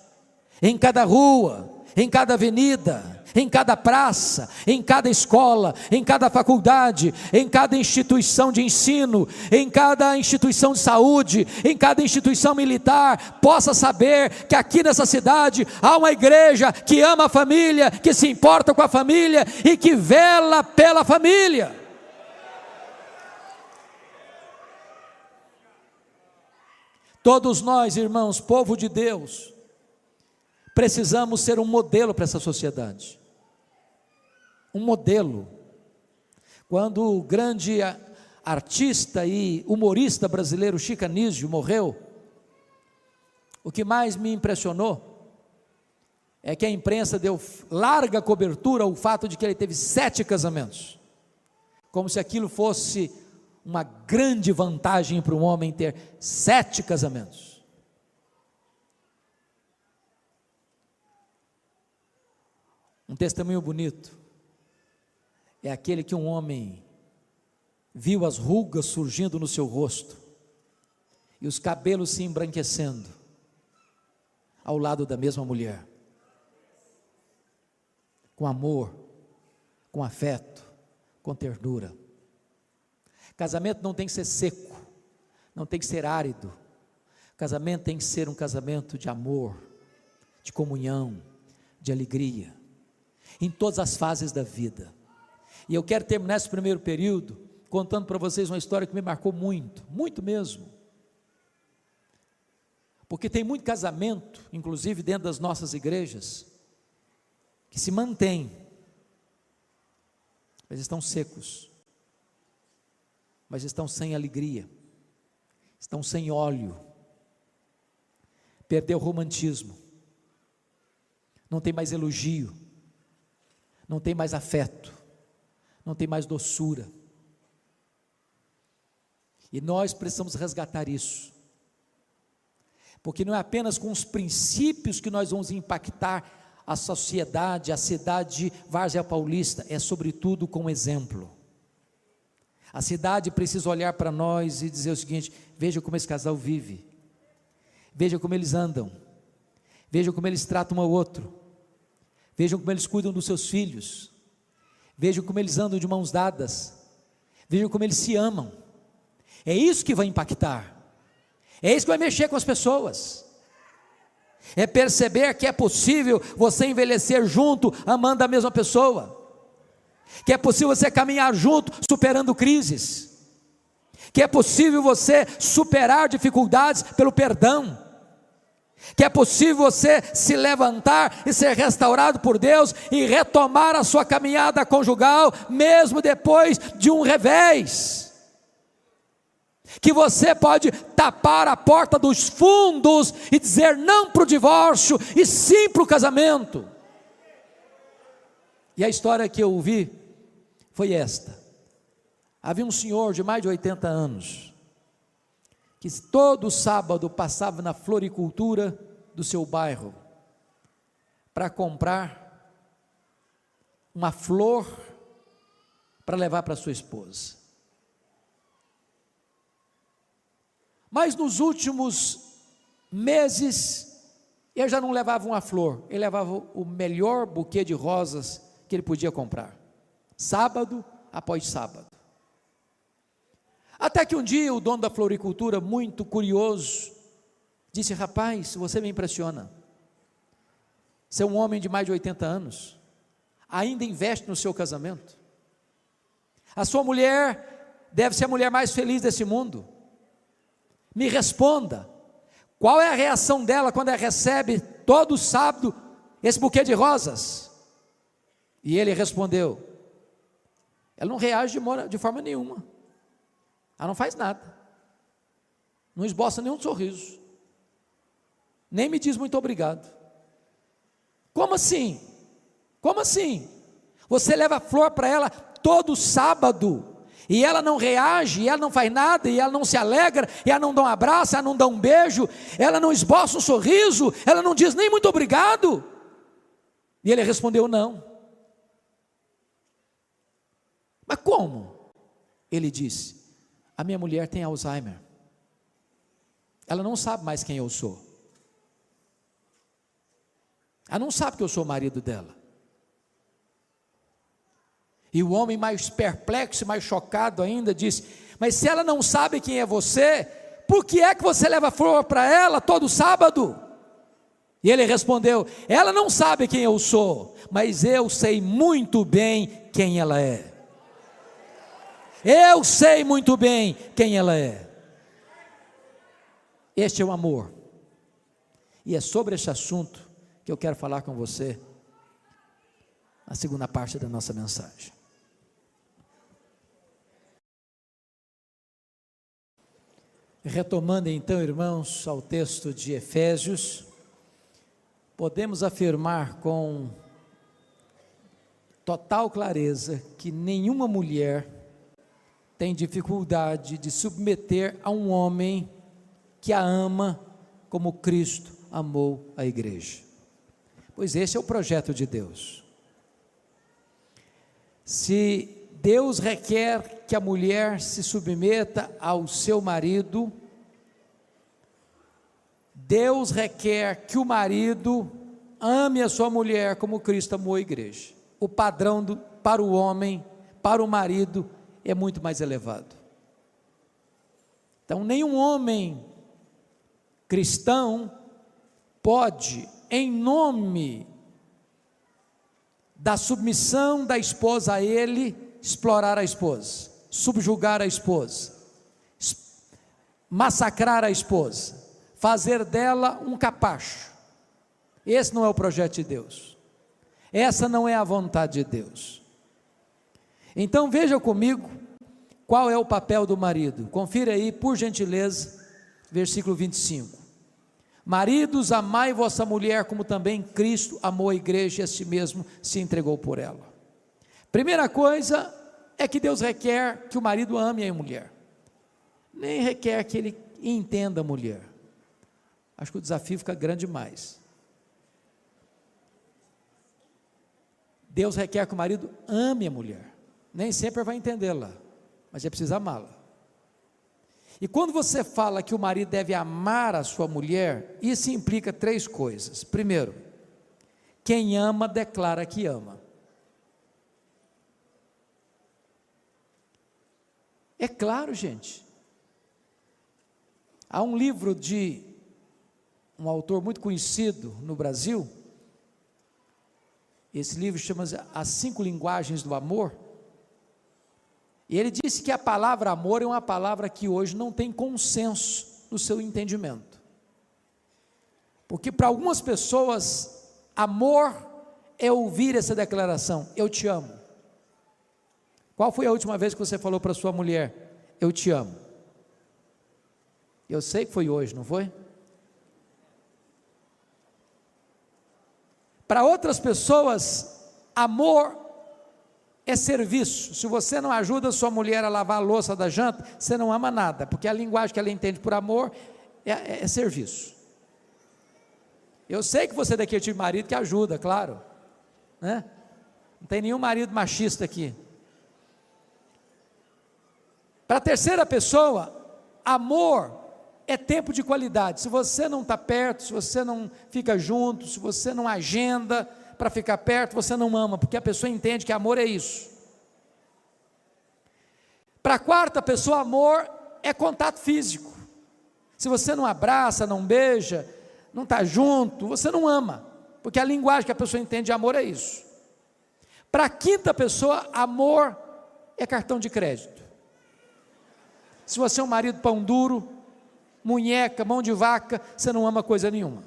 em cada rua, em cada avenida, em cada praça, em cada escola, em cada faculdade, em cada instituição de ensino, em cada instituição de saúde, em cada instituição militar, possa saber que aqui nessa cidade há uma igreja que ama a família, que se importa com a família e que vela pela família. Todos nós, irmãos, povo de Deus, precisamos ser um modelo para essa sociedade. Um modelo. Quando o grande artista e humorista brasileiro Chico Anísio morreu, o que mais me impressionou é que a imprensa deu larga cobertura ao fato de que ele teve 7 casamentos, como se aquilo fosse uma grande vantagem para um homem ter 7 casamentos. Um testemunho bonito é aquele que um homem viu as rugas surgindo no seu rosto e os cabelos se embranquecendo ao lado da mesma mulher, com amor, com afeto, com ternura. Casamento não tem que ser seco, não tem que ser árido. Casamento tem que ser um casamento de amor, de comunhão, de alegria, em todas as fases da vida. E eu quero terminar esse primeiro período contando para vocês uma história que me marcou muito, muito mesmo. Porque tem muito casamento, inclusive dentro das nossas igrejas, que se mantém, mas estão secos, mas estão sem alegria, estão sem óleo, perdeu o romantismo, não tem mais elogio, não tem mais afeto, não tem mais doçura. E nós precisamos resgatar isso, porque não é apenas com os princípios que nós vamos impactar a sociedade, a cidade de Várzea Paulista, é sobretudo com o exemplo. A cidade precisa olhar para nós e dizer o seguinte: veja como esse casal vive, veja como eles andam, veja como eles tratam um ao outro, vejam como eles cuidam dos seus filhos, vejam como eles andam de mãos dadas, vejam como eles se amam. É isso que vai impactar, é isso que vai mexer com as pessoas, é perceber que é possível você envelhecer junto, amando a mesma pessoa, que é possível você caminhar junto, superando crises, que é possível você superar dificuldades pelo perdão, que é possível você se levantar e ser restaurado por Deus e retomar a sua caminhada conjugal, mesmo depois de um revés, que você pode tapar a porta dos fundos e dizer não para o divórcio e sim para o casamento. E a história que eu ouvi foi esta: havia um senhor de mais de 80 anos, que todo sábado passava na floricultura do seu bairro, para comprar uma flor, para levar para sua esposa. Mas nos últimos meses, ele já não levava uma flor, ele levava o melhor buquê de rosas que ele podia comprar, sábado após sábado. Até que um dia o dono da floricultura, muito curioso, disse: rapaz, você me impressiona, você é um homem de mais de 80 anos, ainda investe no seu casamento, a sua mulher deve ser a mulher mais feliz desse mundo, me responda, qual é a reação dela quando ela recebe todo sábado esse buquê de rosas? E ele respondeu: ela não reage de forma nenhuma, ela não faz nada, não esboça nenhum sorriso, nem me diz muito obrigado. Como assim? Como assim? Você leva flor para ela todo sábado, e ela não reage, e ela não faz nada, e ela não se alegra, e ela não dá um abraço, ela não dá um beijo, ela não esboça um sorriso, ela não diz nem muito obrigado. E ele respondeu: não. Mas como? Ele disse: a minha mulher tem Alzheimer, ela não sabe mais quem eu sou, ela não sabe que eu sou o marido dela. E o homem, mais perplexo, mais chocado ainda, disse: mas se ela não sabe quem é você, por que é que você leva flor para ela todo sábado? E ele respondeu: ela não sabe quem eu sou, mas eu sei muito bem quem ela é. Eu sei muito bem quem ela é. Este é o amor. E é sobre este assunto que eu quero falar com você na segunda parte da nossa mensagem. Retomando então, irmãos, ao texto de Efésios, podemos afirmar com total clareza que nenhuma mulher tem dificuldade de submeter a um homem que a ama como Cristo amou a igreja. Pois esse é o projeto de Deus. Se Deus requer que a mulher se submeta ao seu marido, Deus requer que o marido ame a sua mulher como Cristo amou a igreja. O padrão para o homem, para o marido, é muito mais elevado. Então, nenhum homem cristão pode, em nome da submissão da esposa a ele, explorar a esposa, subjugar a esposa, massacrar a esposa, fazer dela um capacho. Esse não é o projeto de Deus, essa não é a vontade de Deus. Então veja comigo qual é o papel do marido. Confira aí, por gentileza, versículo 25. Maridos, amai vossa mulher como também Cristo amou a igreja e a si mesmo se entregou por ela. Primeira coisa é que Deus requer que o marido ame a mulher, nem requer que ele entenda a mulher. Acho que o desafio fica grande demais. Deus requer que o marido ame a mulher, nem sempre vai entendê-la, mas é preciso amá-la. E quando você fala que o marido deve amar a sua mulher, isso implica três coisas. Primeiro, quem ama declara que ama. É claro, gente. Há um livro de um autor muito conhecido no Brasil, esse livro chama-se As 5 Linguagens do Amor, e ele disse que a palavra amor é uma palavra que hoje não tem consenso no seu entendimento, porque para algumas pessoas, amor é ouvir essa declaração: eu te amo. Qual foi a última vez que você falou para sua mulher: eu te amo? Eu sei que foi hoje, não foi? Para outras pessoas, amor é serviço. Se você não ajuda a sua mulher a lavar a louça da janta, você não ama nada, porque a linguagem que ela entende por amor é serviço. Eu sei que você daqui é tipo de marido que ajuda, claro, né? Não tem nenhum marido machista aqui. Para a terceira pessoa, amor é tempo de qualidade. Se você não está perto, se você não fica junto, se você não agenda para ficar perto, você não ama, porque a pessoa entende que amor é isso. Para a quarta pessoa, amor é contato físico. Se você não abraça, não beija, não está junto, você não ama, porque a linguagem que a pessoa entende de amor é isso. Para a quinta pessoa, amor é cartão de crédito. Se você é um marido pão duro, munheca, mão de vaca, você não ama coisa nenhuma.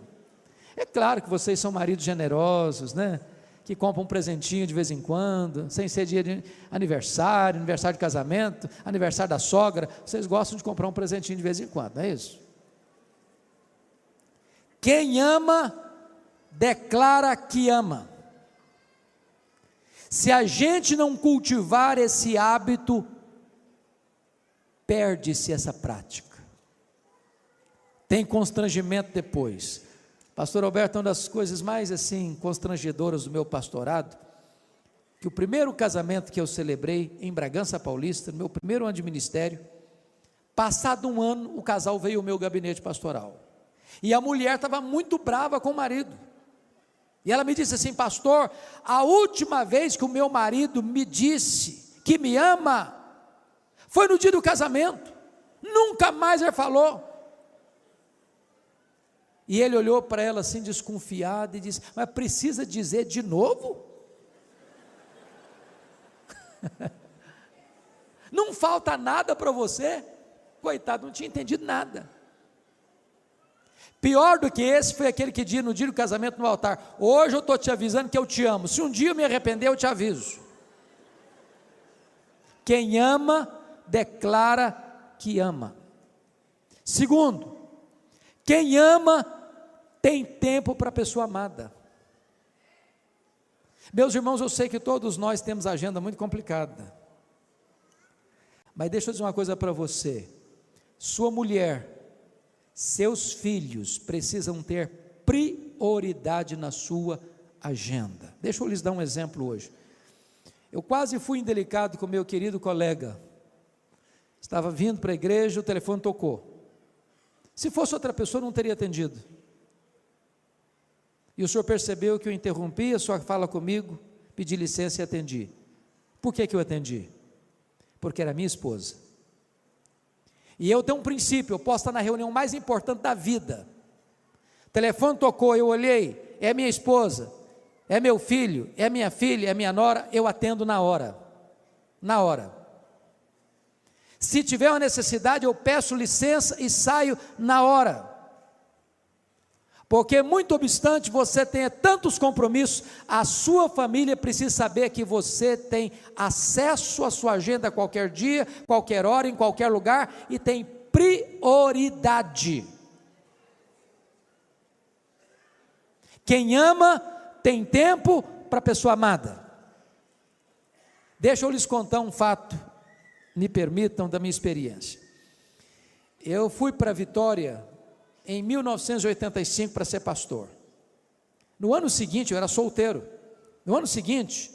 É claro que vocês são maridos generosos, né? Que compram um presentinho de vez em quando, sem ser dia de aniversário, aniversário de casamento, aniversário da sogra, vocês gostam de comprar um presentinho de vez em quando, não é isso? Quem ama, declara que ama. Se a gente não cultivar esse hábito, perde-se essa prática. Tem constrangimento depois. Pastor Alberto, uma das coisas mais assim constrangedoras do meu pastorado, que o primeiro casamento que eu celebrei em Bragança Paulista, no meu primeiro ano de ministério, passado um ano, o casal veio ao meu gabinete pastoral, e a mulher estava muito brava com o marido, e ela me disse assim: pastor, a última vez que o meu marido me disse que me ama, foi no dia do casamento, nunca mais ele falou. E ele olhou para ela assim desconfiado e disse: mas precisa dizer de novo? Não falta nada para você? Coitado, não tinha entendido nada. Pior do que esse foi aquele que disse no dia do casamento no altar: hoje eu estou te avisando que eu te amo, se um dia eu me arrepender eu te aviso. Quem ama, declara que ama. Segundo, quem ama, tem tempo para a pessoa amada. Meus irmãos, eu sei que todos nós temos agenda muito complicada, mas deixa eu dizer uma coisa para você: sua mulher, seus filhos precisam ter prioridade na sua agenda. Deixa eu lhes dar um exemplo hoje. Eu quase fui indelicado com meu querido colega, estava vindo para a igreja, o telefone tocou. Se fosse outra pessoa, não teria atendido. E o senhor percebeu que eu interrompi a sua fala comigo, pedi licença e atendi. Por que eu atendi? Porque era minha esposa. E eu tenho um princípio: eu posso estar na reunião mais importante da vida, o telefone tocou, eu olhei, é minha esposa, é meu filho, é minha filha, é minha nora, eu atendo na hora. Na hora. Se tiver uma necessidade, eu peço licença e saio na hora. Porque muito obstante você tenha tantos compromissos, a sua família precisa saber que você tem acesso à sua agenda a qualquer dia, qualquer hora, em qualquer lugar, e tem prioridade. Quem ama tem tempo para a pessoa amada. Deixa eu lhes contar um fato, me permitam, da minha experiência. Eu fui para Vitória em 1985 para ser pastor. No ano seguinte, eu era solteiro. No ano seguinte,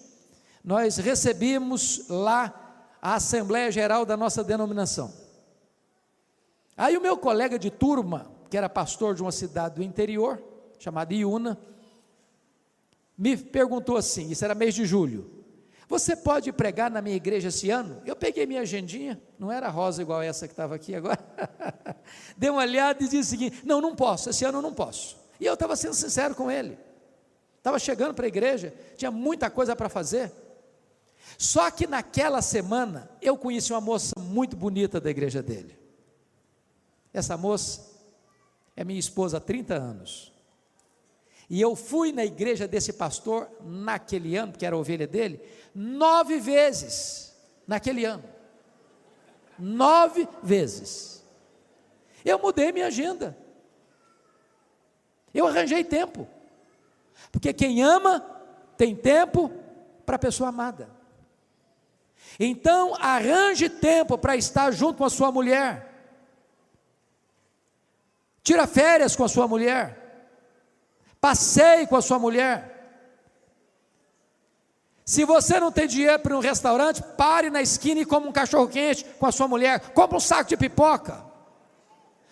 nós recebemos lá a Assembleia Geral da nossa denominação. Aí o meu colega de turma, que era pastor de uma cidade do interior, chamada Iuna, me perguntou assim, isso era mês de julho: você pode pregar na minha igreja esse ano? Eu peguei minha agendinha, não era rosa igual essa que estava aqui agora, dei uma olhada e disse o seguinte: não posso, esse ano eu não posso. E eu estava sendo sincero com ele, estava chegando para a igreja, tinha muita coisa para fazer. Só que naquela semana, eu conheci uma moça muito bonita da igreja dele. Essa moça é minha esposa há 30 anos. E eu fui na igreja desse pastor, naquele ano, que era a ovelha dele, 9 vezes, naquele ano, 9 vezes, eu mudei minha agenda, eu arranjei tempo, porque quem ama, tem tempo para a pessoa amada. Então, arranje tempo para estar junto com a sua mulher, tira férias com a sua mulher, passeie com a sua mulher. Se você não tem dinheiro para ir um restaurante, pare na esquina e coma um cachorro quente com a sua mulher, compre um saco de pipoca,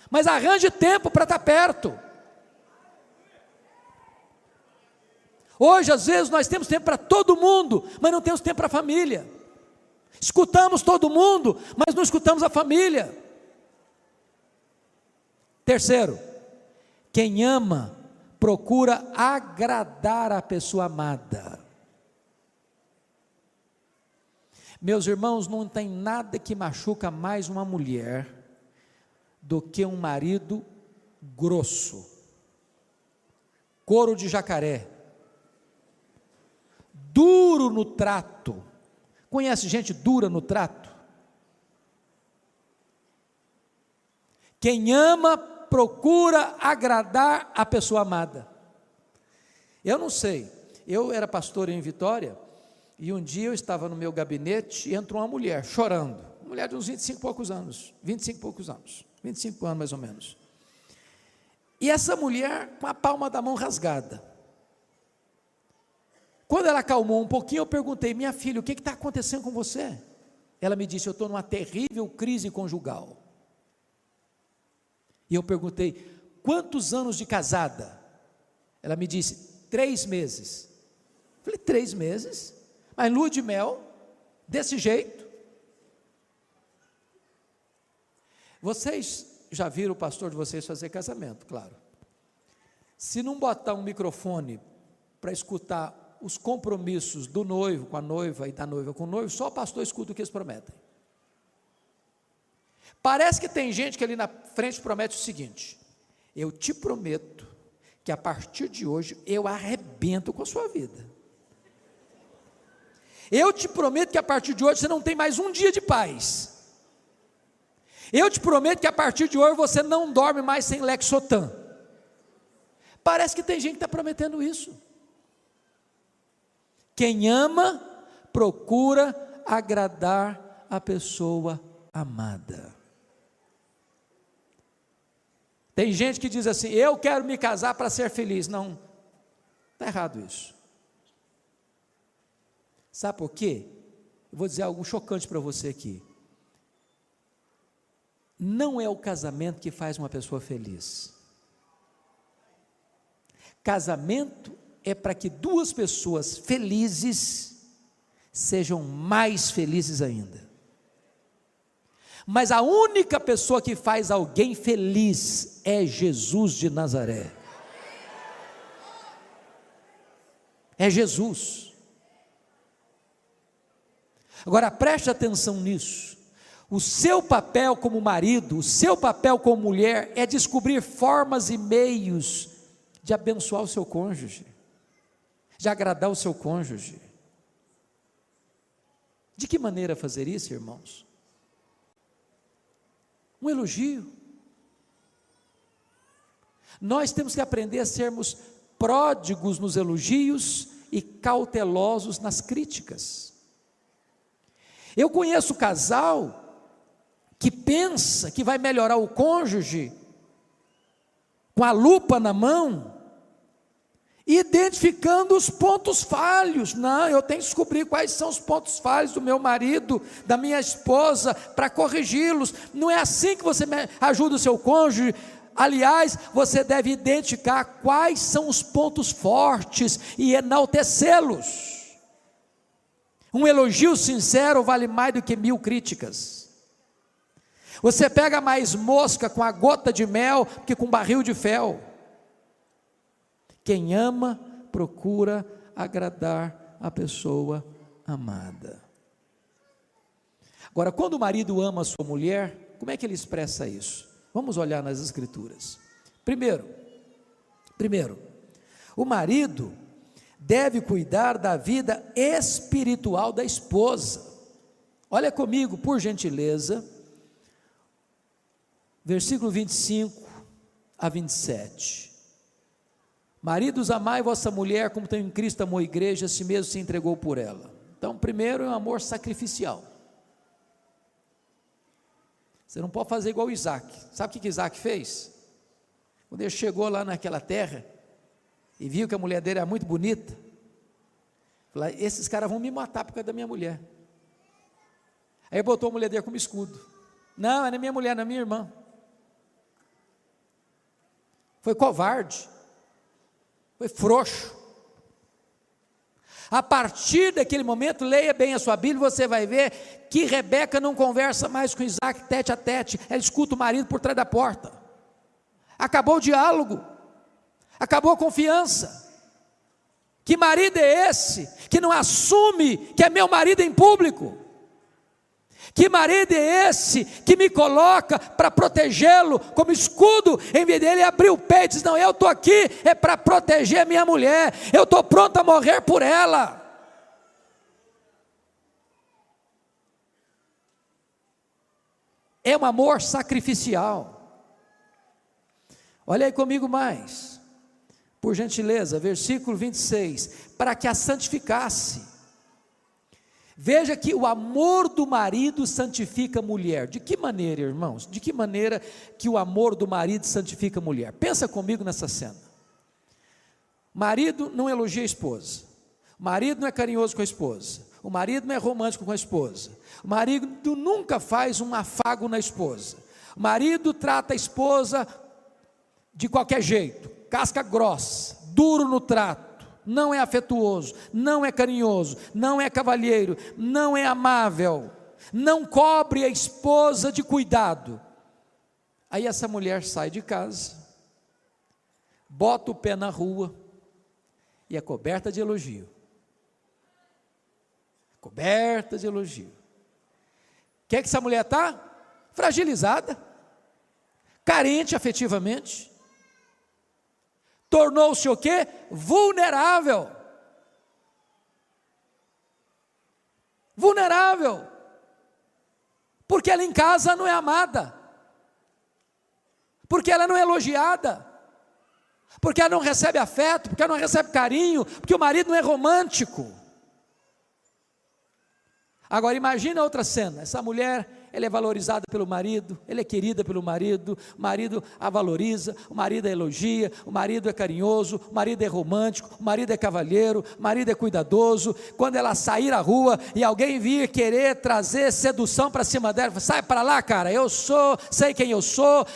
mas arranje tempo para estar perto. Hoje às vezes nós temos tempo para todo mundo, mas não temos tempo para a família. Escutamos todo mundo, mas não escutamos a família. Terceiro, quem ama procura agradar a pessoa amada. Meus irmãos, não tem nada que machuca mais uma mulher do que um marido grosso, couro de jacaré, duro no trato. Conhece gente dura no trato? Quem ama procura agradar a pessoa amada. Eu não sei, eu era pastor em Vitória, e um dia eu estava no meu gabinete e entrou uma mulher chorando, uma mulher de uns 25 e poucos anos, 25 anos mais ou menos. E essa mulher com a palma da mão rasgada. Quando ela acalmou um pouquinho, eu perguntei: minha filha, o que está acontecendo com você? Ela me disse: eu estou numa terrível crise conjugal. E eu perguntei: quantos anos de casada? Ela me disse: 3 meses. Eu falei: 3 meses? Mas lua de mel, desse jeito? Vocês já viram o pastor de vocês fazer casamento, claro. Se não botar um microfone para escutar os compromissos do noivo com a noiva e da noiva com o noivo, só o pastor escuta o que eles prometem. Parece que tem gente que ali na frente promete o seguinte: eu te prometo que a partir de hoje eu arrebento com a sua vida. Eu te prometo que a partir de hoje você não tem mais um dia de paz. Eu te prometo que a partir de hoje você não dorme mais sem Lexotan. Parece que tem gente que está prometendo isso. Quem ama, procura agradar a pessoa amada. Tem gente que diz assim: eu quero me casar para ser feliz. Não, está errado isso. Sabe por quê? Eu vou dizer algo chocante para você aqui. Não é o casamento que faz uma pessoa feliz. Casamento é para que 2 pessoas felizes sejam mais felizes ainda. Mas a única pessoa que faz alguém feliz é Jesus de Nazaré. É Jesus. Agora preste atenção nisso. O seu papel como marido, o seu papel como mulher é descobrir formas e meios de abençoar o seu cônjuge, de agradar o seu cônjuge. De que maneira fazer isso, irmãos? Um elogio. Nós temos que aprender a sermos pródigos nos elogios e cautelosos nas críticas. Eu conheço casal que pensa que vai melhorar o cônjuge com a lupa na mão, identificando os pontos falhos. Não, eu tenho que descobrir quais são os pontos falhos do meu marido, da minha esposa, para corrigi-los. Não é assim que você ajuda o seu cônjuge. Aliás, você deve identificar quais são os pontos fortes e enaltecê-los. Um elogio sincero vale mais do que 1000 críticas. Você pega mais mosca com a gota de mel que com barril de fel. Quem ama, procura agradar a pessoa amada. Agora, quando o marido ama a sua mulher, como é que ele expressa isso? Vamos olhar nas Escrituras. Primeiro, o marido deve cuidar da vida espiritual da esposa. Olha comigo, por gentileza, versículo 25 a 27. Maridos, amai vossa mulher, como também Cristo amou a igreja, a si mesmo se entregou por ela. Então, primeiro é um amor sacrificial. Você não pode fazer igual o Isaac. Sabe o que Isaac fez? Quando ele chegou lá naquela terra, e viu que a mulher dele era muito bonita, falou: esses caras vão me matar por causa da minha mulher. Aí botou a mulher dele como escudo. Não, não é minha mulher, não é minha irmã. Foi covarde, foi frouxo. A partir daquele momento, leia bem a sua Bíblia, você vai ver que Rebeca não conversa mais com Isaac tete a tete, ela escuta o marido por trás da porta. Acabou o diálogo, acabou a confiança. Que marido é esse que não assume que é meu marido em público? Que marido é esse que me coloca para protegê-lo como escudo, em vez dele abrir o peito e dizer: não, eu estou aqui é para proteger a minha mulher, eu estou pronto a morrer por ela. É um amor sacrificial. Olha aí comigo mais, por gentileza, versículo 26, para que a santificasse. Veja que o amor do marido santifica a mulher. De que maneira, irmãos? De que maneira que o amor do marido santifica a mulher? Pensa comigo nessa cena. Marido não elogia a esposa, o marido não é carinhoso com a esposa, o marido não é romântico com a esposa, o marido nunca faz um afago na esposa, o marido trata a esposa de qualquer jeito, casca grossa, duro no trato, não é afetuoso, não é carinhoso, não é cavalheiro, não é amável, não cobre a esposa de cuidado. Aí essa mulher sai de casa, bota o pé na rua e é coberta de elogio. Coberta de elogio. O que é que essa mulher está? Fragilizada, carente afetivamente, tornou-se o quê? Vulnerável. Vulnerável, porque ela em casa não é amada, porque ela não é elogiada, porque ela não recebe afeto, porque ela não recebe carinho, porque o marido não é romântico. Agora imagina outra cena, essa mulher, ela é valorizada pelo marido, ela é querida pelo marido, o marido a valoriza, o marido a elogia, o marido é carinhoso, o marido é romântico, o marido é cavalheiro, o marido é cuidadoso. Quando ela sair à rua e alguém vir querer trazer sedução para cima dela, sai para lá, cara, eu sei quem eu sou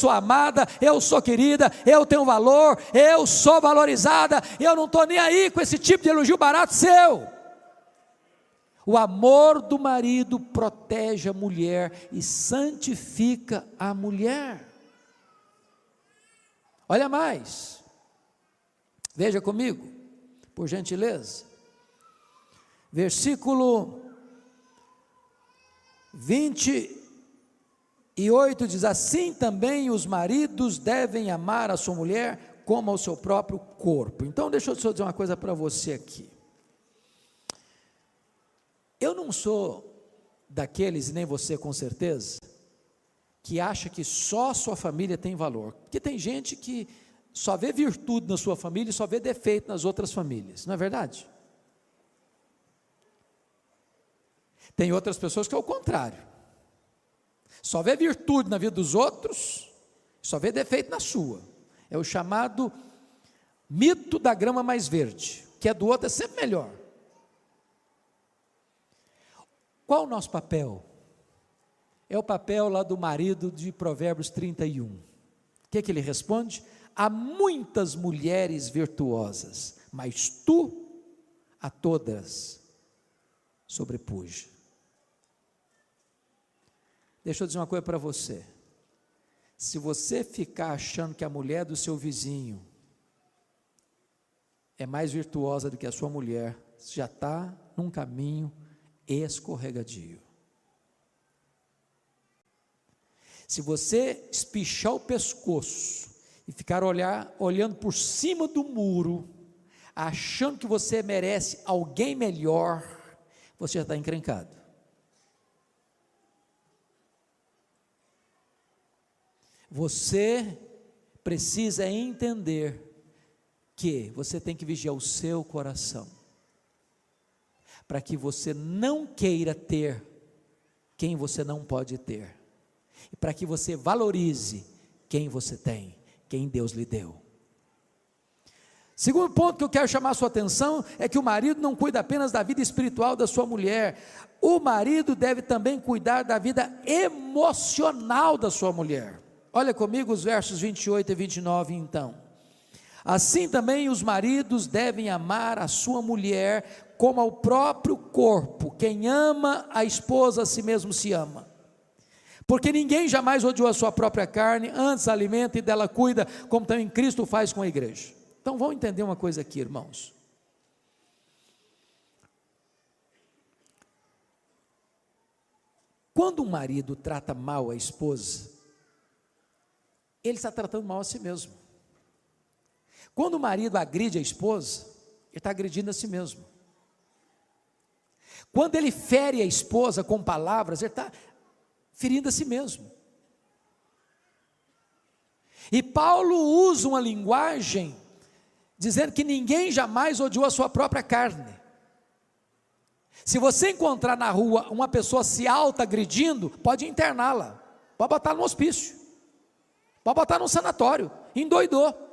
amada, eu sou querida, eu tenho valor, eu sou valorizada, eu não estou nem aí com esse tipo de elogio barato seu. O amor do marido protege a mulher e santifica a mulher. Olha mais, veja comigo, por gentileza, versículo 28 diz: assim também os maridos devem amar a sua mulher como ao seu próprio corpo. Então deixa eu só dizer uma coisa para você aqui. Eu não sou daqueles, e nem você com certeza, que acha que só sua família tem valor, porque tem gente que só vê virtude na sua família e só vê defeito nas outras famílias, não é verdade? Tem outras pessoas que é o contrário, só vê virtude na vida dos outros, só vê defeito na sua. É o chamado mito da grama mais verde, que é do outro é sempre melhor. Qual o nosso papel? É o papel lá do marido de Provérbios 31. O que ele responde? Há muitas mulheres virtuosas, mas tu a todas sobrepuja. Deixa eu dizer uma coisa para você. Se você ficar achando que a mulher do seu vizinho é mais virtuosa do que a sua mulher, você já está num caminho escorregadio. Se você espichar o pescoço e ficar olhando por cima do muro, achando que você merece alguém melhor, você já está encrencado. Você precisa entender que você tem que vigiar o seu coração, para que você não queira ter quem você não pode ter, e para que você valorize quem você tem, quem Deus lhe deu. Segundo ponto que eu quero chamar a sua atenção, é que o marido não cuida apenas da vida espiritual da sua mulher, o marido deve também cuidar da vida emocional da sua mulher. Olha comigo os versos 28 e 29 então. Assim também os maridos devem amar a sua mulher como ao próprio corpo. Quem ama a esposa a si mesmo se ama. Porque ninguém jamais odiou a sua própria carne, antes a alimenta e dela cuida, como também Cristo faz com a igreja. Então vamos entender uma coisa aqui, irmãos. Quando um marido trata mal a esposa, ele está tratando mal a si mesmo. Quando o marido agride a esposa, ele está agredindo a si mesmo. Quando ele fere a esposa com palavras, ele está ferindo a si mesmo. E Paulo usa uma linguagem dizendo que ninguém jamais odiou a sua própria carne. Se você encontrar na rua uma pessoa se auto-agredindo, pode interná-la, pode botar no hospício, pode botar no sanatório, endoidou.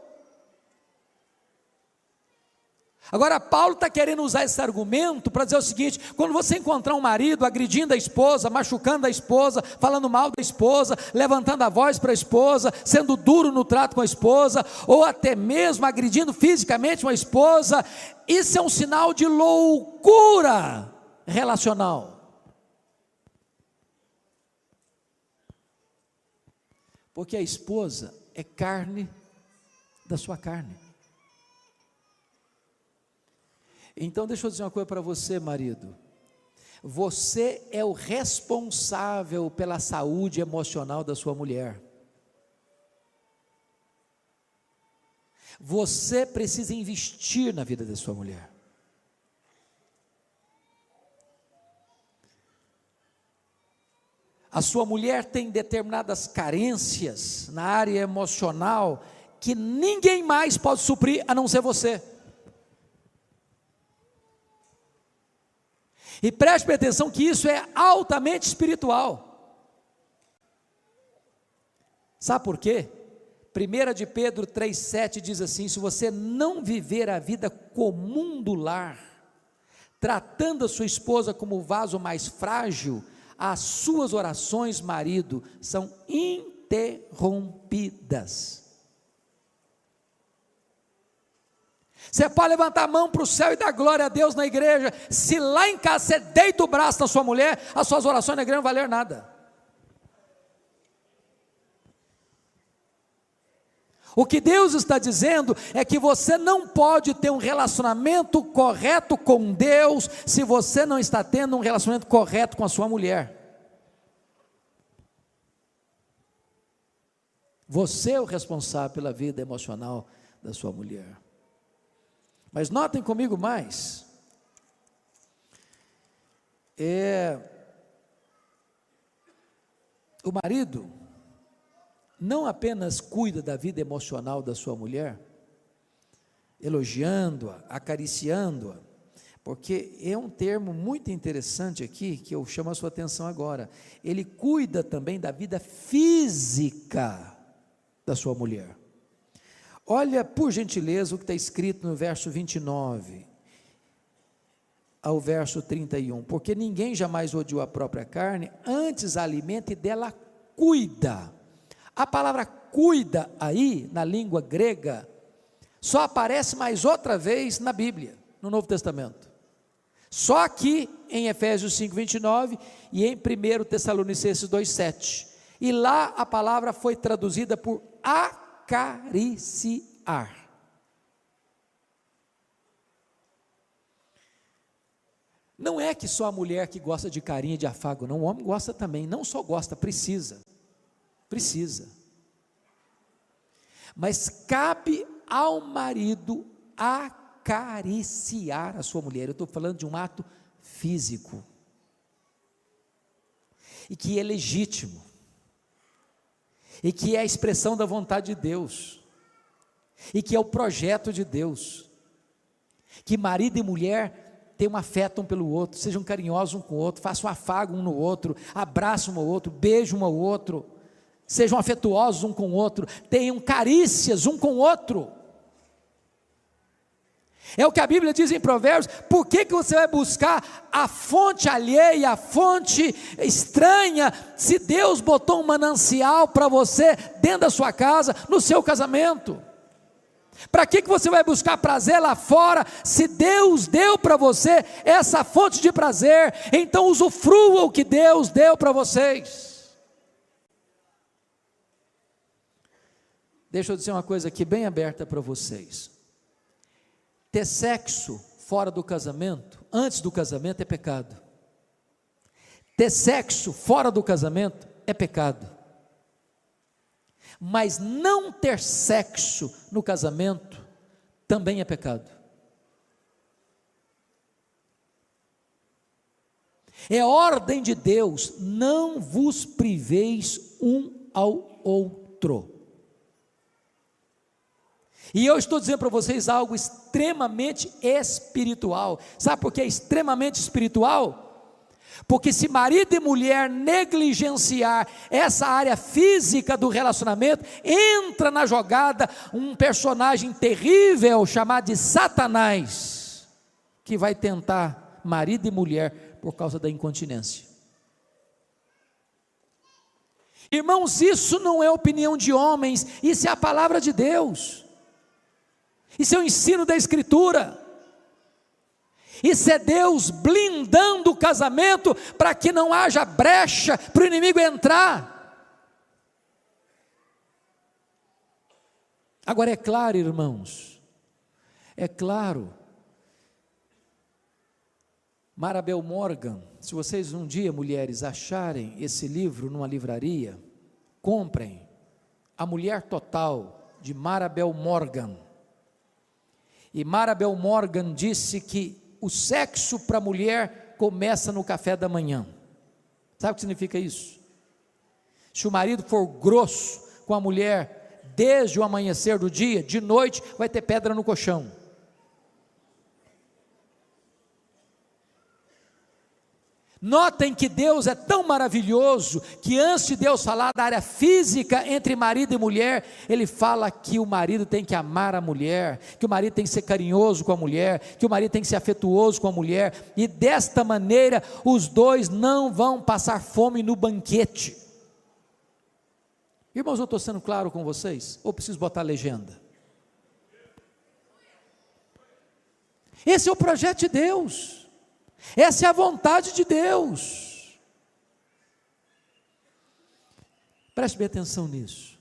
Agora Paulo está querendo usar esse argumento para dizer o seguinte: quando você encontrar um marido agredindo a esposa, machucando a esposa, falando mal da esposa, levantando a voz para a esposa, sendo duro no trato com a esposa, ou até mesmo agredindo fisicamente uma esposa, isso é um sinal de loucura relacional. Porque a esposa é carne da sua carne. Então deixa eu dizer uma coisa para você, marido. Você é o responsável pela saúde emocional da sua mulher. Você precisa investir na vida da sua mulher. A sua mulher tem determinadas carências na área emocional que ninguém mais pode suprir a não ser você. E preste atenção que isso é altamente espiritual. Sabe por quê? 1 de Pedro 3,7 diz assim: se você não viver a vida comum do lar, tratando a sua esposa como o vaso mais frágil, as suas orações, marido, são interrompidas. Você pode levantar a mão para o céu e dar glória a Deus na igreja, se lá em casa você deita o braço na sua mulher, as suas orações na igreja não valeram nada. O que Deus está dizendo é que você não pode ter um relacionamento correto com Deus, se você não está tendo um relacionamento correto com a sua mulher. Você é o responsável pela vida emocional da sua mulher. Mas notem comigo mais, o marido não apenas cuida da vida emocional da sua mulher, elogiando-a, acariciando-a, porque é um termo muito interessante aqui, que eu chamo a sua atenção agora, ele cuida também da vida física da sua mulher. Olha, por gentileza, o que está escrito no verso 29 ao verso 31, porque ninguém jamais odiou a própria carne, antes a alimenta e dela cuida. A palavra cuida aí, na língua grega, só aparece mais outra vez na Bíblia, no Novo Testamento. Só aqui em Efésios 5:29 e em 1 Tessalonicenses 2:7. E lá a palavra foi traduzida por acariciar. Não é que só a mulher que gosta de carinho e de afago, não, o homem gosta também, não só gosta, precisa, mas cabe ao marido acariciar a sua mulher. Eu estou falando de um ato físico, e que é legítimo, e que é a expressão da vontade de Deus, e que é o projeto de Deus, que marido e mulher tenham um afeto um pelo outro, sejam carinhosos um com o outro, façam um afago um no outro, abraçam um ao outro, beijam um ao outro, sejam afetuosos um com o outro, tenham carícias um com o outro. É o que a Bíblia diz em Provérbios. Por que você vai buscar a fonte alheia, a fonte estranha, se Deus botou um manancial para você dentro da sua casa, no seu casamento? Para que você vai buscar prazer lá fora, se Deus deu para você essa fonte de prazer? Então usufrua o que Deus deu para vocês. Deixa eu dizer uma coisa aqui bem aberta para vocês. Ter sexo fora do casamento, antes do casamento, é pecado. Ter sexo fora do casamento é pecado. Mas não ter sexo no casamento também é pecado. É ordem de Deus: não vos priveis um ao outro. E eu estou dizendo para vocês algo extremamente espiritual. Sabe por que é extremamente espiritual? Porque se marido e mulher negligenciar essa área física do relacionamento, entra na jogada um personagem terrível chamado de Satanás, que vai tentar marido e mulher por causa da incontinência. Irmãos, isso não é opinião de homens, isso é a palavra de Deus, isso é o ensino da Escritura. Isso é Deus blindando o casamento para que não haja brecha para o inimigo entrar. Agora é claro, irmãos, é claro, Marabel Morgan, se vocês um dia, mulheres, acharem esse livro numa livraria, comprem A Mulher Total, de Marabel Morgan. E Marabel Morgan disse que o sexo para a mulher começa no café da manhã. Sabe o que significa isso? Se o marido for grosso com a mulher desde o amanhecer do dia, de noite vai ter pedra no colchão. Notem que Deus é tão maravilhoso, que antes de Deus falar da área física entre marido e mulher, Ele fala que o marido tem que amar a mulher, que o marido tem que ser carinhoso com a mulher, que o marido tem que ser afetuoso com a mulher, e desta maneira os dois não vão passar fome no banquete. Irmãos, eu estou sendo claro com vocês? Ou preciso botar a legenda? Esse é o projeto de Deus. Essa é a vontade de Deus. Preste bem atenção nisso.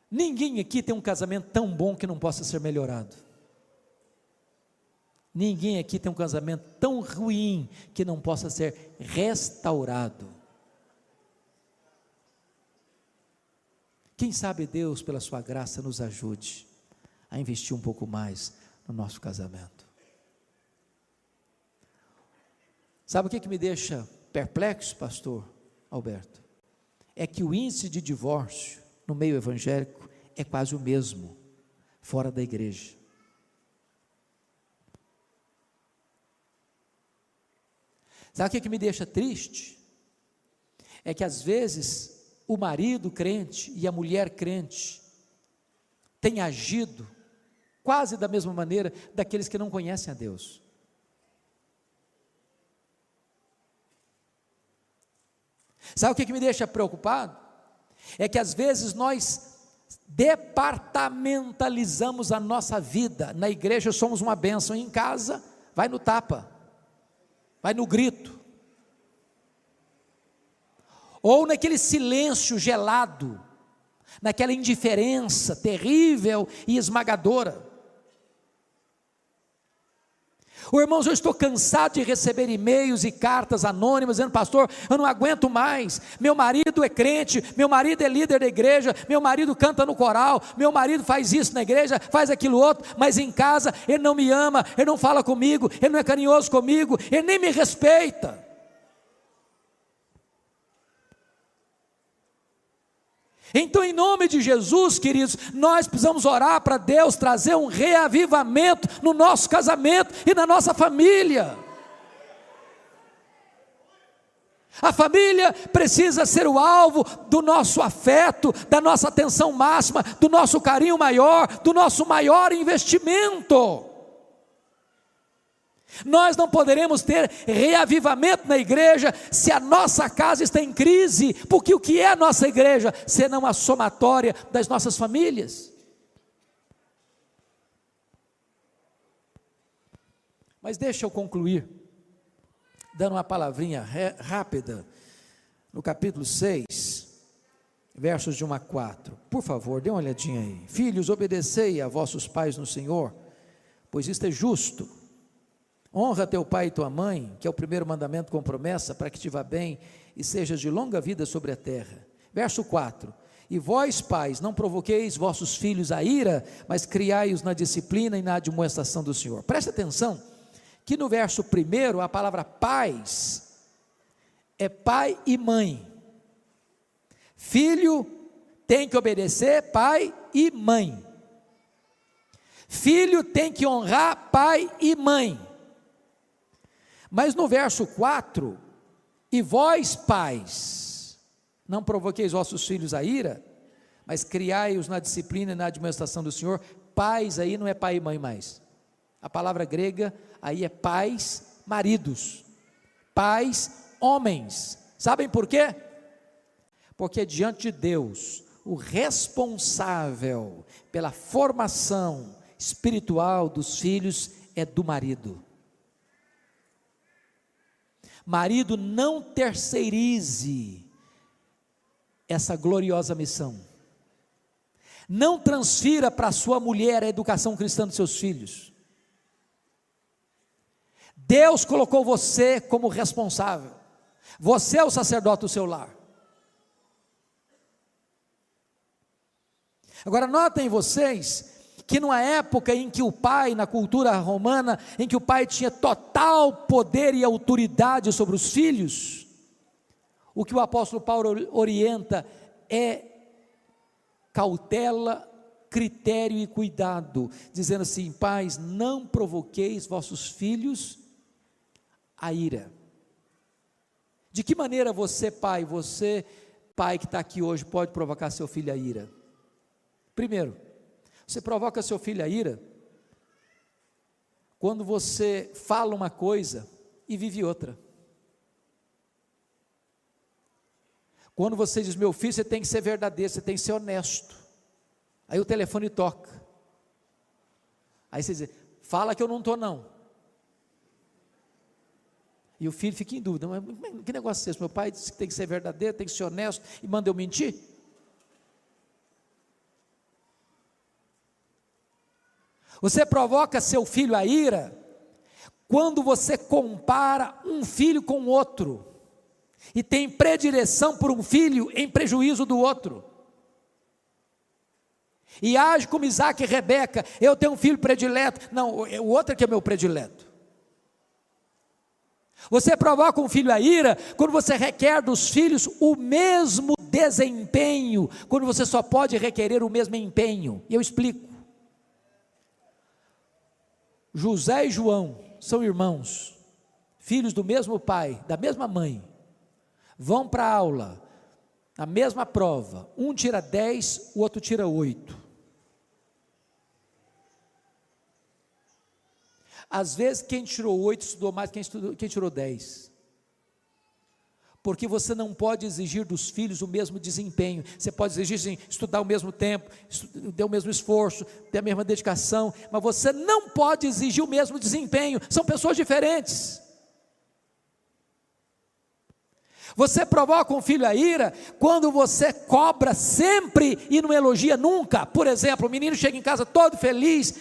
Ninguém aqui tem um casamento tão bom que não possa ser melhorado. Ninguém aqui tem um casamento tão ruim que não possa ser restaurado. Quem sabe Deus, pela sua graça, nos ajude a investir um pouco mais no nosso casamento. Sabe o que me deixa perplexo, pastor Alberto? É que o índice de divórcio no meio evangélico é quase o mesmo, fora da igreja. Sabe o que me deixa triste? É que às vezes o marido crente e a mulher crente têm agido quase da mesma maneira daqueles que não conhecem a Deus. Sabe o que me deixa preocupado? É que às vezes nós departamentalizamos a nossa vida. Na igreja somos uma bênção, em casa vai no tapa, vai no grito, ou naquele silêncio gelado, naquela indiferença terrível e esmagadora. Irmãos, eu estou cansado de receber e-mails e cartas anônimas dizendo: pastor, eu não aguento mais, meu marido é crente, meu marido é líder da igreja, meu marido canta no coral, meu marido faz isso na igreja, faz aquilo outro, mas em casa ele não me ama, ele não fala comigo, ele não é carinhoso comigo, ele nem me respeita. Então, em nome de Jesus, queridos, nós precisamos orar para Deus trazer um reavivamento no nosso casamento e na nossa família. A família precisa ser o alvo do nosso afeto, da nossa atenção máxima, do nosso carinho maior, do nosso maior investimento. Nós não poderemos ter reavivamento na igreja se a nossa casa está em crise, porque o que é a nossa igreja, senão a somatória das nossas famílias? Mas deixa eu concluir, dando uma palavrinha rápida, no capítulo 6, versos de 1 a 4, por favor, dê uma olhadinha aí. Filhos, obedecei a vossos pais no Senhor, pois isto é justo. Honra teu pai e tua mãe, que é o primeiro mandamento com promessa, para que te vá bem e sejas de longa vida sobre a terra. Verso 4, e vós pais, não provoqueis vossos filhos a ira, mas criai-os na disciplina e na admoestação do Senhor. Presta atenção, que no verso 1, a palavra pais, é pai e mãe. Filho tem que obedecer pai e mãe. Filho tem que honrar pai e mãe. Mas no verso 4, e vós pais, não provoqueis vossos filhos a ira, mas criai-os na disciplina e na admoestação do Senhor. Pais aí não é pai e mãe mais, a palavra grega aí é pais, maridos, pais, homens. Sabem por quê? Porque diante de Deus, o responsável pela formação espiritual dos filhos é do marido. Marido, não terceirize essa gloriosa missão. Não transfira para sua mulher a educação cristã dos seus filhos. Deus colocou você como responsável. Você é o sacerdote do seu lar. Agora notem vocês que numa época em que o pai, na cultura romana, em que o pai tinha total poder e autoridade sobre os filhos, o que o apóstolo Paulo orienta é cautela, critério e cuidado, dizendo assim: pais, não provoqueis vossos filhos a ira. De que maneira você pai que está aqui hoje, pode provocar seu filho a ira? Primeiro, você provoca seu filho a ira quando você fala uma coisa e vive outra. Quando você diz: meu filho, você tem que ser verdadeiro, você tem que ser honesto. Aí o telefone toca. Aí você diz: fala que eu não estou não. E o filho fica em dúvida: mas que negócio é esse? Meu pai disse que tem que ser verdadeiro, tem que ser honesto, e manda eu mentir? Você provoca seu filho a ira quando você compara um filho com outro e tem predileção por um filho em prejuízo do outro, e age como Isaac e Rebeca: eu tenho um filho predileto, não, o outro é que é meu predileto. Você provoca um filho a ira quando você requer dos filhos o mesmo desempenho, quando você só pode requerer o mesmo empenho. E eu explico. José e João são irmãos, filhos do mesmo pai, da mesma mãe, vão para a aula, a mesma prova, um tira 10, o outro tira 8. Às vezes quem tirou 8 estudou mais que quem tirou 10, porque você não pode exigir dos filhos o mesmo desempenho. Você pode exigir sim, estudar ao mesmo tempo, ter o mesmo esforço, ter a mesma dedicação, mas você não pode exigir o mesmo desempenho. São pessoas diferentes. Você provoca um filho a ira quando você cobra sempre e não elogia nunca. Por exemplo, o menino chega em casa todo feliz,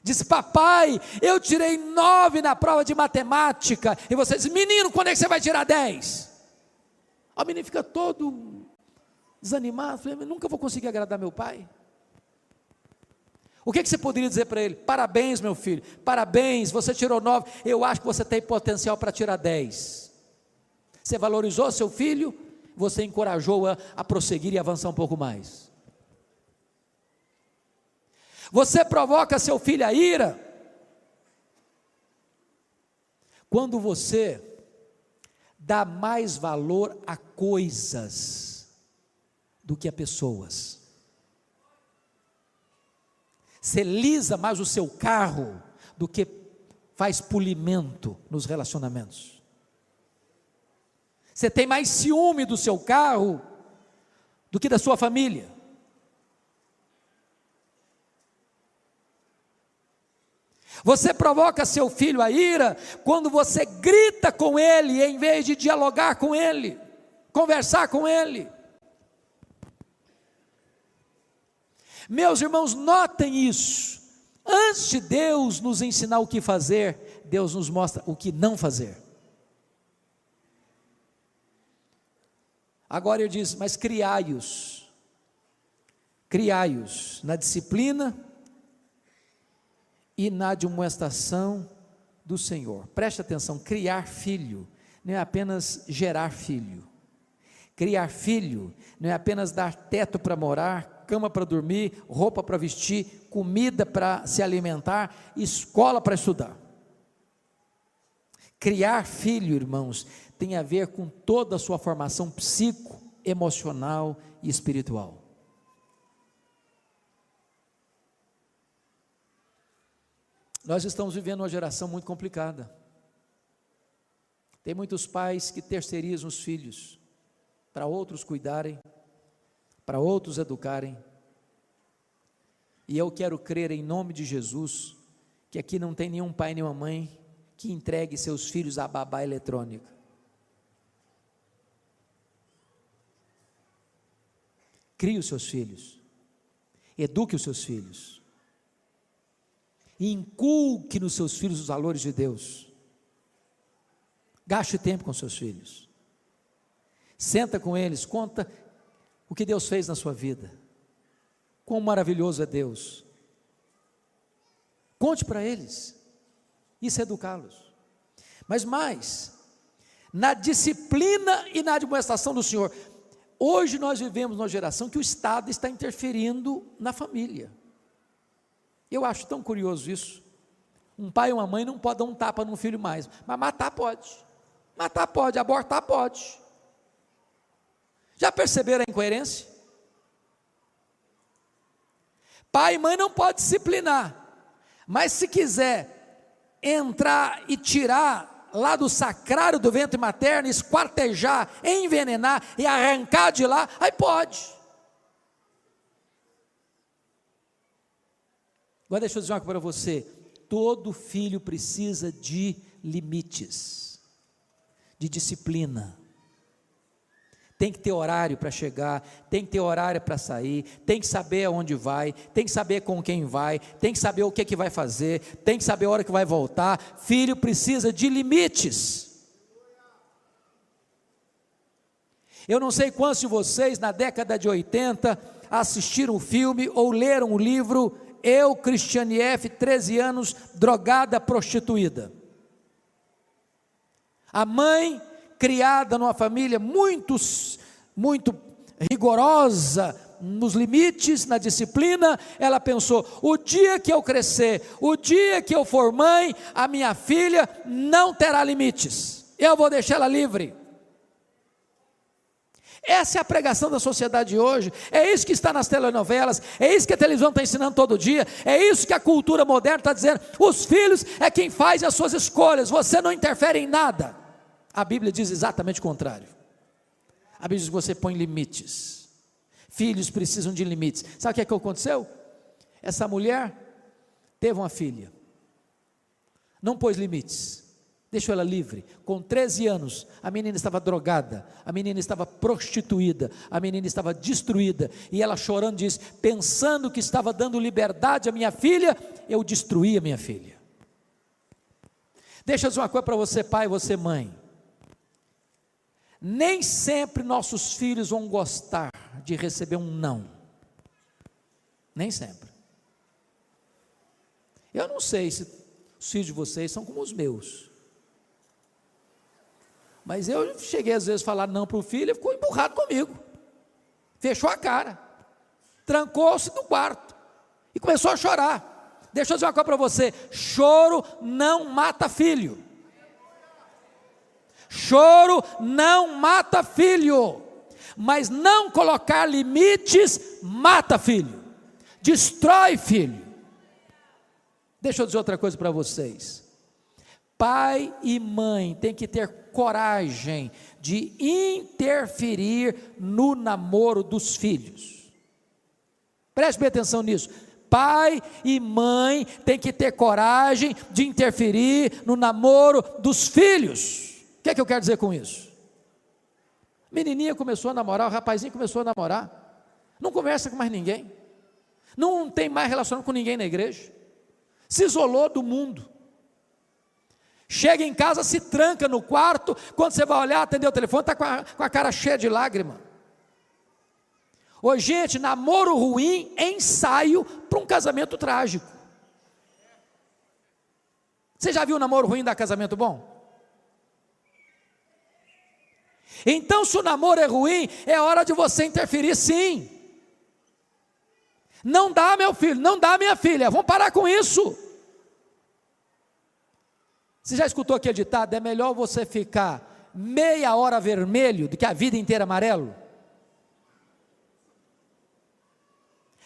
diz: papai, eu tirei 9 na prova de matemática, e você diz: menino, quando é que você vai tirar 10? O menino fica todo desanimado, fala: nunca vou conseguir agradar meu pai. O que você poderia dizer para ele? Parabéns, meu filho, parabéns, você tirou 9, eu acho que você tem potencial para tirar 10. Você valorizou seu filho, você encorajou a prosseguir e avançar um pouco mais. Você provoca seu filho a ira quando você dá mais valor a coisas do que a pessoas. Você lisa mais o seu carro do que faz polimento nos relacionamentos. Você tem mais ciúme do seu carro do que da sua família. Você provoca seu filho a ira quando você grita com ele em vez de dialogar com ele, conversar com ele. Meus irmãos, notem isso. Antes de Deus nos ensinar o que fazer, Deus nos mostra o que não fazer. Agora ele diz: mas criai-os na disciplina e na admoestação do Senhor. Preste atenção: criar filho não é apenas gerar filho. Criar filho não é apenas dar teto para morar, cama para dormir, roupa para vestir, comida para se alimentar, escola para estudar. Criar filho, irmãos, tem a ver com toda a sua formação psico, emocional e espiritual. Nós estamos vivendo uma geração muito complicada. Tem muitos pais que terceirizam os filhos para outros cuidarem, para outros educarem. E eu quero crer em nome de Jesus, que aqui não tem nenhum pai nem uma mãe que entregue seus filhos à babá eletrônica. Crie os seus filhos, eduque os seus filhos, e inculque nos seus filhos os valores de Deus. Gaste tempo com seus filhos, senta com eles, conta o que Deus fez na sua vida, quão maravilhoso é Deus, conte para eles, isso é educá-los, mas mais, na disciplina e na admoestação do Senhor. Hoje nós vivemos numa geração que o Estado está interferindo na família. Eu acho tão curioso isso. Um pai e uma mãe não podem dar um tapa num filho mais, mas matar pode, abortar pode. Já perceberam a incoerência? Pai e mãe não podem disciplinar, mas se quiser entrar e tirar lá do sacrário do ventre materno, esquartejar, envenenar e arrancar de lá, aí pode. Agora deixa eu dizer uma coisa para você, todo filho precisa de limites, de disciplina. Tem que ter horário para chegar, tem que ter horário para sair, tem que saber aonde vai, tem que saber com quem vai, tem que saber o que vai fazer, tem que saber a hora que vai voltar. Filho precisa de limites. Eu não sei quantos de vocês na década de 80 assistiram o filme ou leram o livro Eu, Cristiane F., 13 anos, drogada, prostituída. A mãe, criada numa família muito rigorosa nos limites, na disciplina, ela pensou: o dia que eu crescer, o dia que eu for mãe, a minha filha não terá limites, eu vou deixar ela livre. Essa é a pregação da sociedade hoje, é isso que está nas telenovelas, é isso que a televisão está ensinando todo dia, é isso que a cultura moderna está dizendo. Os filhos é quem faz as suas escolhas, você não interfere em nada. A Bíblia diz exatamente o contrário. A Bíblia diz que você põe limites. Filhos precisam de limites. Sabe o que é que aconteceu? Essa mulher teve uma filha, não pôs limites, deixou ela livre. Com 13 anos, a menina estava drogada, a menina estava prostituída, a menina estava destruída, e ela chorando diz: pensando que estava dando liberdade à minha filha, eu destruí a minha filha. Deixa eu dizer uma coisa para você, pai, e você, mãe. Nem sempre nossos filhos vão gostar de receber um não, nem sempre. Eu não sei se os filhos de vocês são como os meus, mas eu cheguei às vezes a falar não para o filho, ele ficou emburrado comigo, fechou a cara, trancou-se no quarto e começou a chorar. Deixa eu dizer uma coisa para você: choro não mata filho. Choro não mata filho, mas não colocar limites mata filho, destrói filho. Deixa eu dizer outra coisa para vocês: pai e mãe têm que ter coragem de interferir no namoro dos filhos. Preste bem atenção nisso. Pai e mãe têm que ter coragem de interferir no namoro dos filhos. O que é que eu quero dizer com isso? A menininha começou a namorar, o rapazinho começou a namorar, não conversa com mais ninguém, não tem mais relacionamento com ninguém na igreja, se isolou do mundo, chega em casa, se tranca no quarto, quando você vai olhar, atender o telefone, está com a cara cheia de lágrima. Ô gente, namoro ruim é ensaio para um casamento trágico. Você já viu um namoro ruim dar casamento bom? Então, se o namoro é ruim, é hora de você interferir, sim. Não dá, meu filho, não dá, minha filha, vamos parar com isso. Você já escutou aquele ditado? É melhor você ficar meia hora vermelho do que a vida inteira amarelo?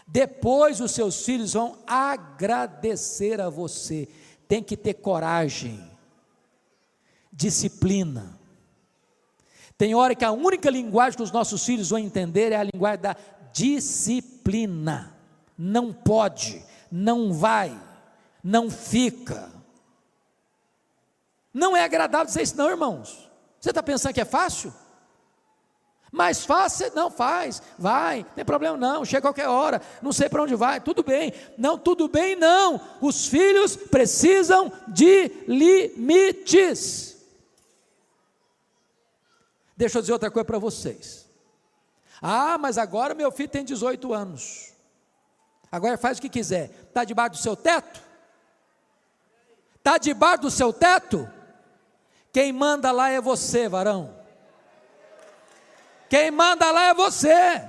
Depois os seus filhos vão agradecer a você. Tem que ter coragem, disciplina. Tem hora que a única linguagem que os nossos filhos vão entender é a linguagem da disciplina. Não pode, não vai, não fica. Não é agradável dizer isso não, irmãos. Você está pensando que é fácil? Mais fácil, não faz, vai, não tem problema não, chega a qualquer hora, não sei para onde vai, tudo bem. Não, tudo bem não, os filhos precisam de limites. Deixa eu dizer outra coisa para vocês. Ah, mas agora meu filho tem 18 anos, agora faz o que quiser. Está debaixo do seu teto? Está debaixo do seu teto? Quem manda lá é você, varão. Quem manda lá é você.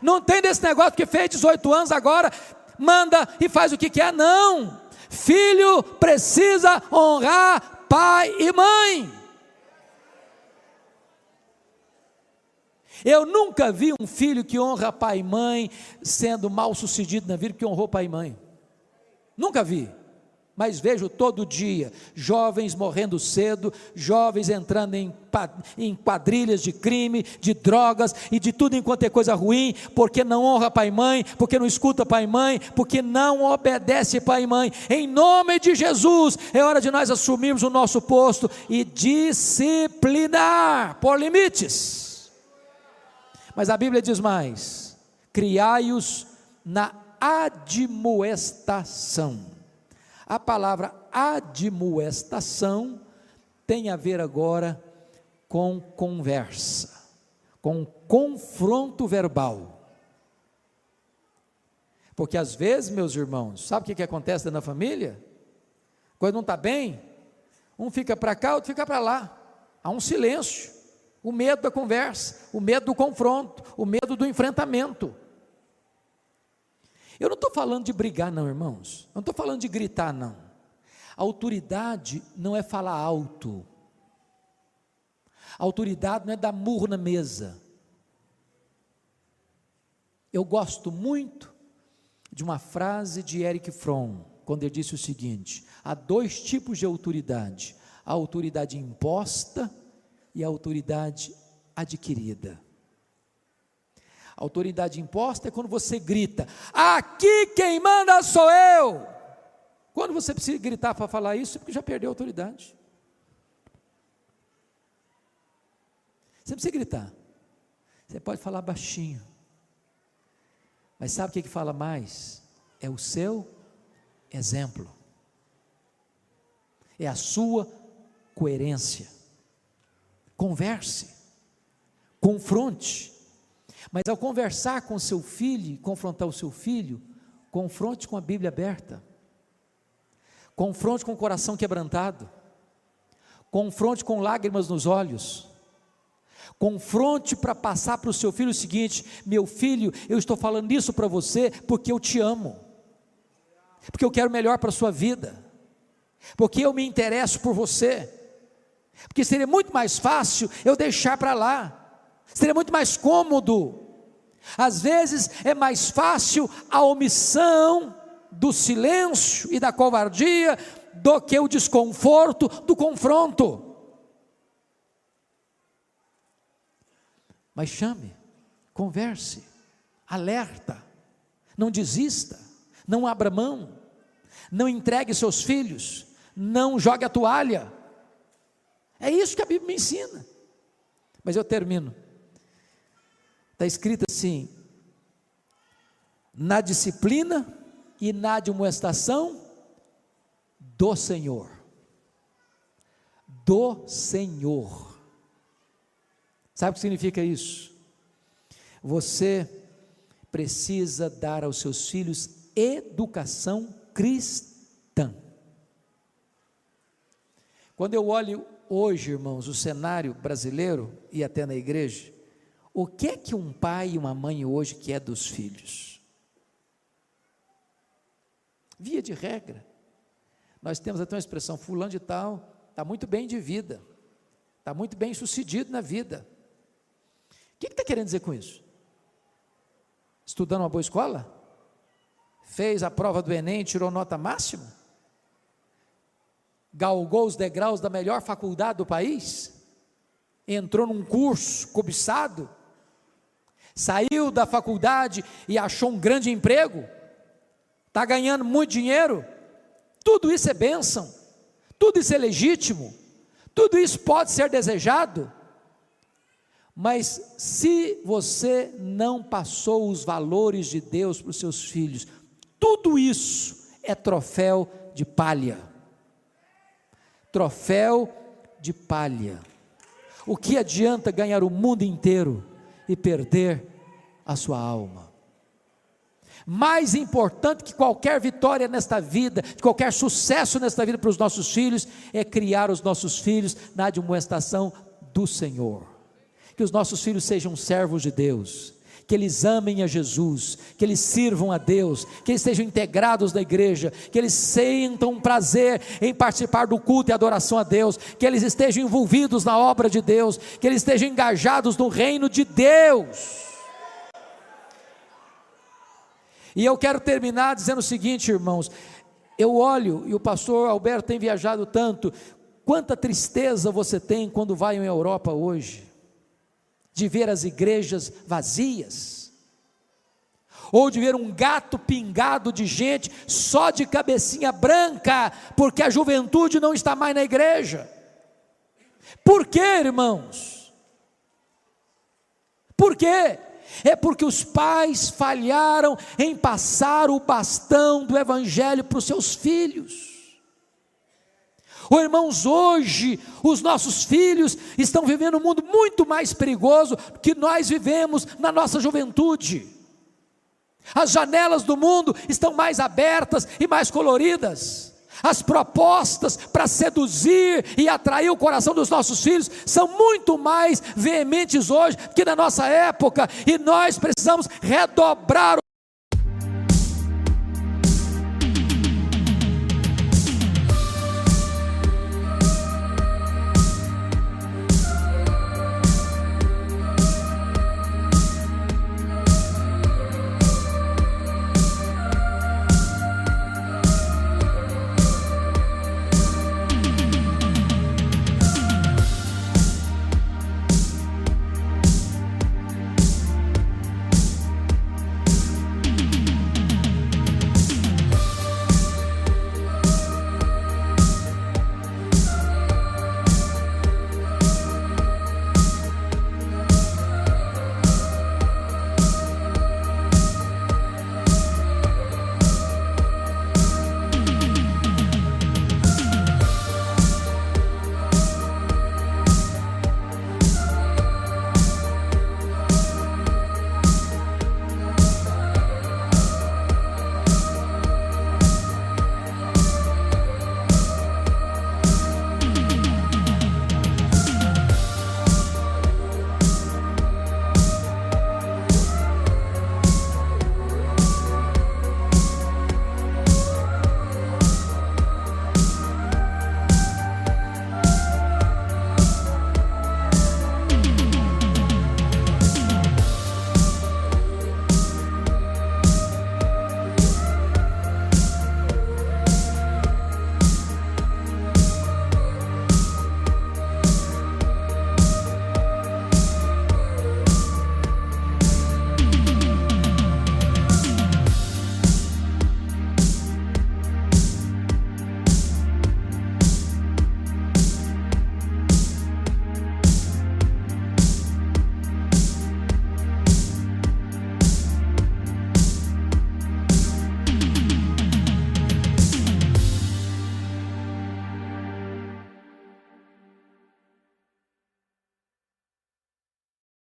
Não tem desse negócio que fez 18 anos agora, manda e faz o que quer, não. Filho precisa honrar pai e mãe. Eu nunca vi um filho que honra pai e mãe sendo mal sucedido na vida porque honrou pai e mãe. Nunca vi. Mas vejo todo dia jovens morrendo cedo, jovens entrando em quadrilhas de crime, de drogas e de tudo enquanto é coisa ruim, porque não honra pai e mãe, porque não escuta pai e mãe, porque não obedece pai e mãe. Em nome de Jesus, é hora de nós assumirmos o nosso posto e disciplinar, por limites. Mas a Bíblia diz mais: criai-os na admoestação. A palavra admoestação tem a ver agora com conversa, com confronto verbal. Porque às vezes, meus irmãos, sabe o que acontece na família? Quando não está bem, um fica para cá, outro fica para lá. Há um silêncio, o medo da conversa, o medo do confronto, o medo do enfrentamento. Eu não estou falando de brigar não, irmãos, não estou falando de gritar não. A autoridade não é falar alto, a autoridade não é dar murro na mesa. Eu gosto muito de uma frase de Erich Fromm, quando ele disse o seguinte: há dois tipos de autoridade, a autoridade imposta e a autoridade adquirida. A autoridade imposta é quando você grita: aqui quem manda sou eu. Quando você precisa gritar para falar isso, é porque já perdeu a autoridade. Você não precisa gritar, você pode falar baixinho, mas sabe o que fala mais? É o seu exemplo, é a sua coerência. Converse, confronte. Mas ao conversar com o seu filho, confrontar o seu filho, confronte com a Bíblia aberta, confronte com o coração quebrantado, confronte com lágrimas nos olhos, confronte para passar para o seu filho o seguinte: meu filho, eu estou falando isso para você porque eu te amo, porque eu quero o melhor para a sua vida, porque eu me interesso por você, porque seria muito mais fácil eu deixar para lá, seria muito mais cômodo. Às vezes é mais fácil a omissão do silêncio e da covardia do que o desconforto do confronto. Mas chame, converse, alerta, não desista, não abra mão, não entregue seus filhos, não jogue a toalha. É isso que a Bíblia me ensina. Mas eu termino. Está escrito assim: na disciplina e na admoestação do Senhor. Do Senhor. Sabe o que significa isso? Você precisa dar aos seus filhos educação cristã. Quando eu olho hoje, irmãos, o cenário brasileiro e até na igreja, o que é que um pai e uma mãe hoje quer dos filhos? Via de regra, nós temos até uma expressão: fulano de tal está muito bem de vida, está muito bem sucedido na vida. O que está querendo dizer com isso? Estudando uma boa escola? Fez a prova do Enem e tirou nota máxima? Galgou os degraus da melhor faculdade do país? Entrou num curso cobiçado? Saiu da faculdade e achou um grande emprego? Está ganhando muito dinheiro? Tudo isso é bênção, tudo isso é legítimo, tudo isso pode ser desejado, mas se você não passou os valores de Deus para os seus filhos, tudo isso é troféu de palha. Troféu de palha. O que adianta ganhar o mundo inteiro e perder a sua alma? Mais importante que qualquer vitória nesta vida, qualquer sucesso nesta vida para os nossos filhos, é criar os nossos filhos na admoestação do Senhor. Que os nossos filhos sejam servos de Deus, que eles amem a Jesus, que eles sirvam a Deus, que eles estejam integrados na igreja, que eles sintam prazer em participar do culto e adoração a Deus, que eles estejam envolvidos na obra de Deus, que eles estejam engajados no reino de Deus. E eu quero terminar dizendo o seguinte, irmãos, eu olho, e o pastor Alberto tem viajado tanto, quanta tristeza você tem quando vai em Europa hoje, de ver as igrejas vazias, ou de ver um gato pingado de gente, só de cabecinha branca, porque a juventude não está mais na igreja. Por quê, irmãos? Por quê? É porque os pais falharam em passar o bastão do evangelho para os seus filhos. Irmãos, hoje os nossos filhos estão vivendo um mundo muito mais perigoso que nós vivemos na nossa juventude. As janelas do mundo estão mais abertas e mais coloridas. As propostas para seduzir e atrair o coração dos nossos filhos são muito mais veementes hoje que na nossa época, e nós precisamos redobrar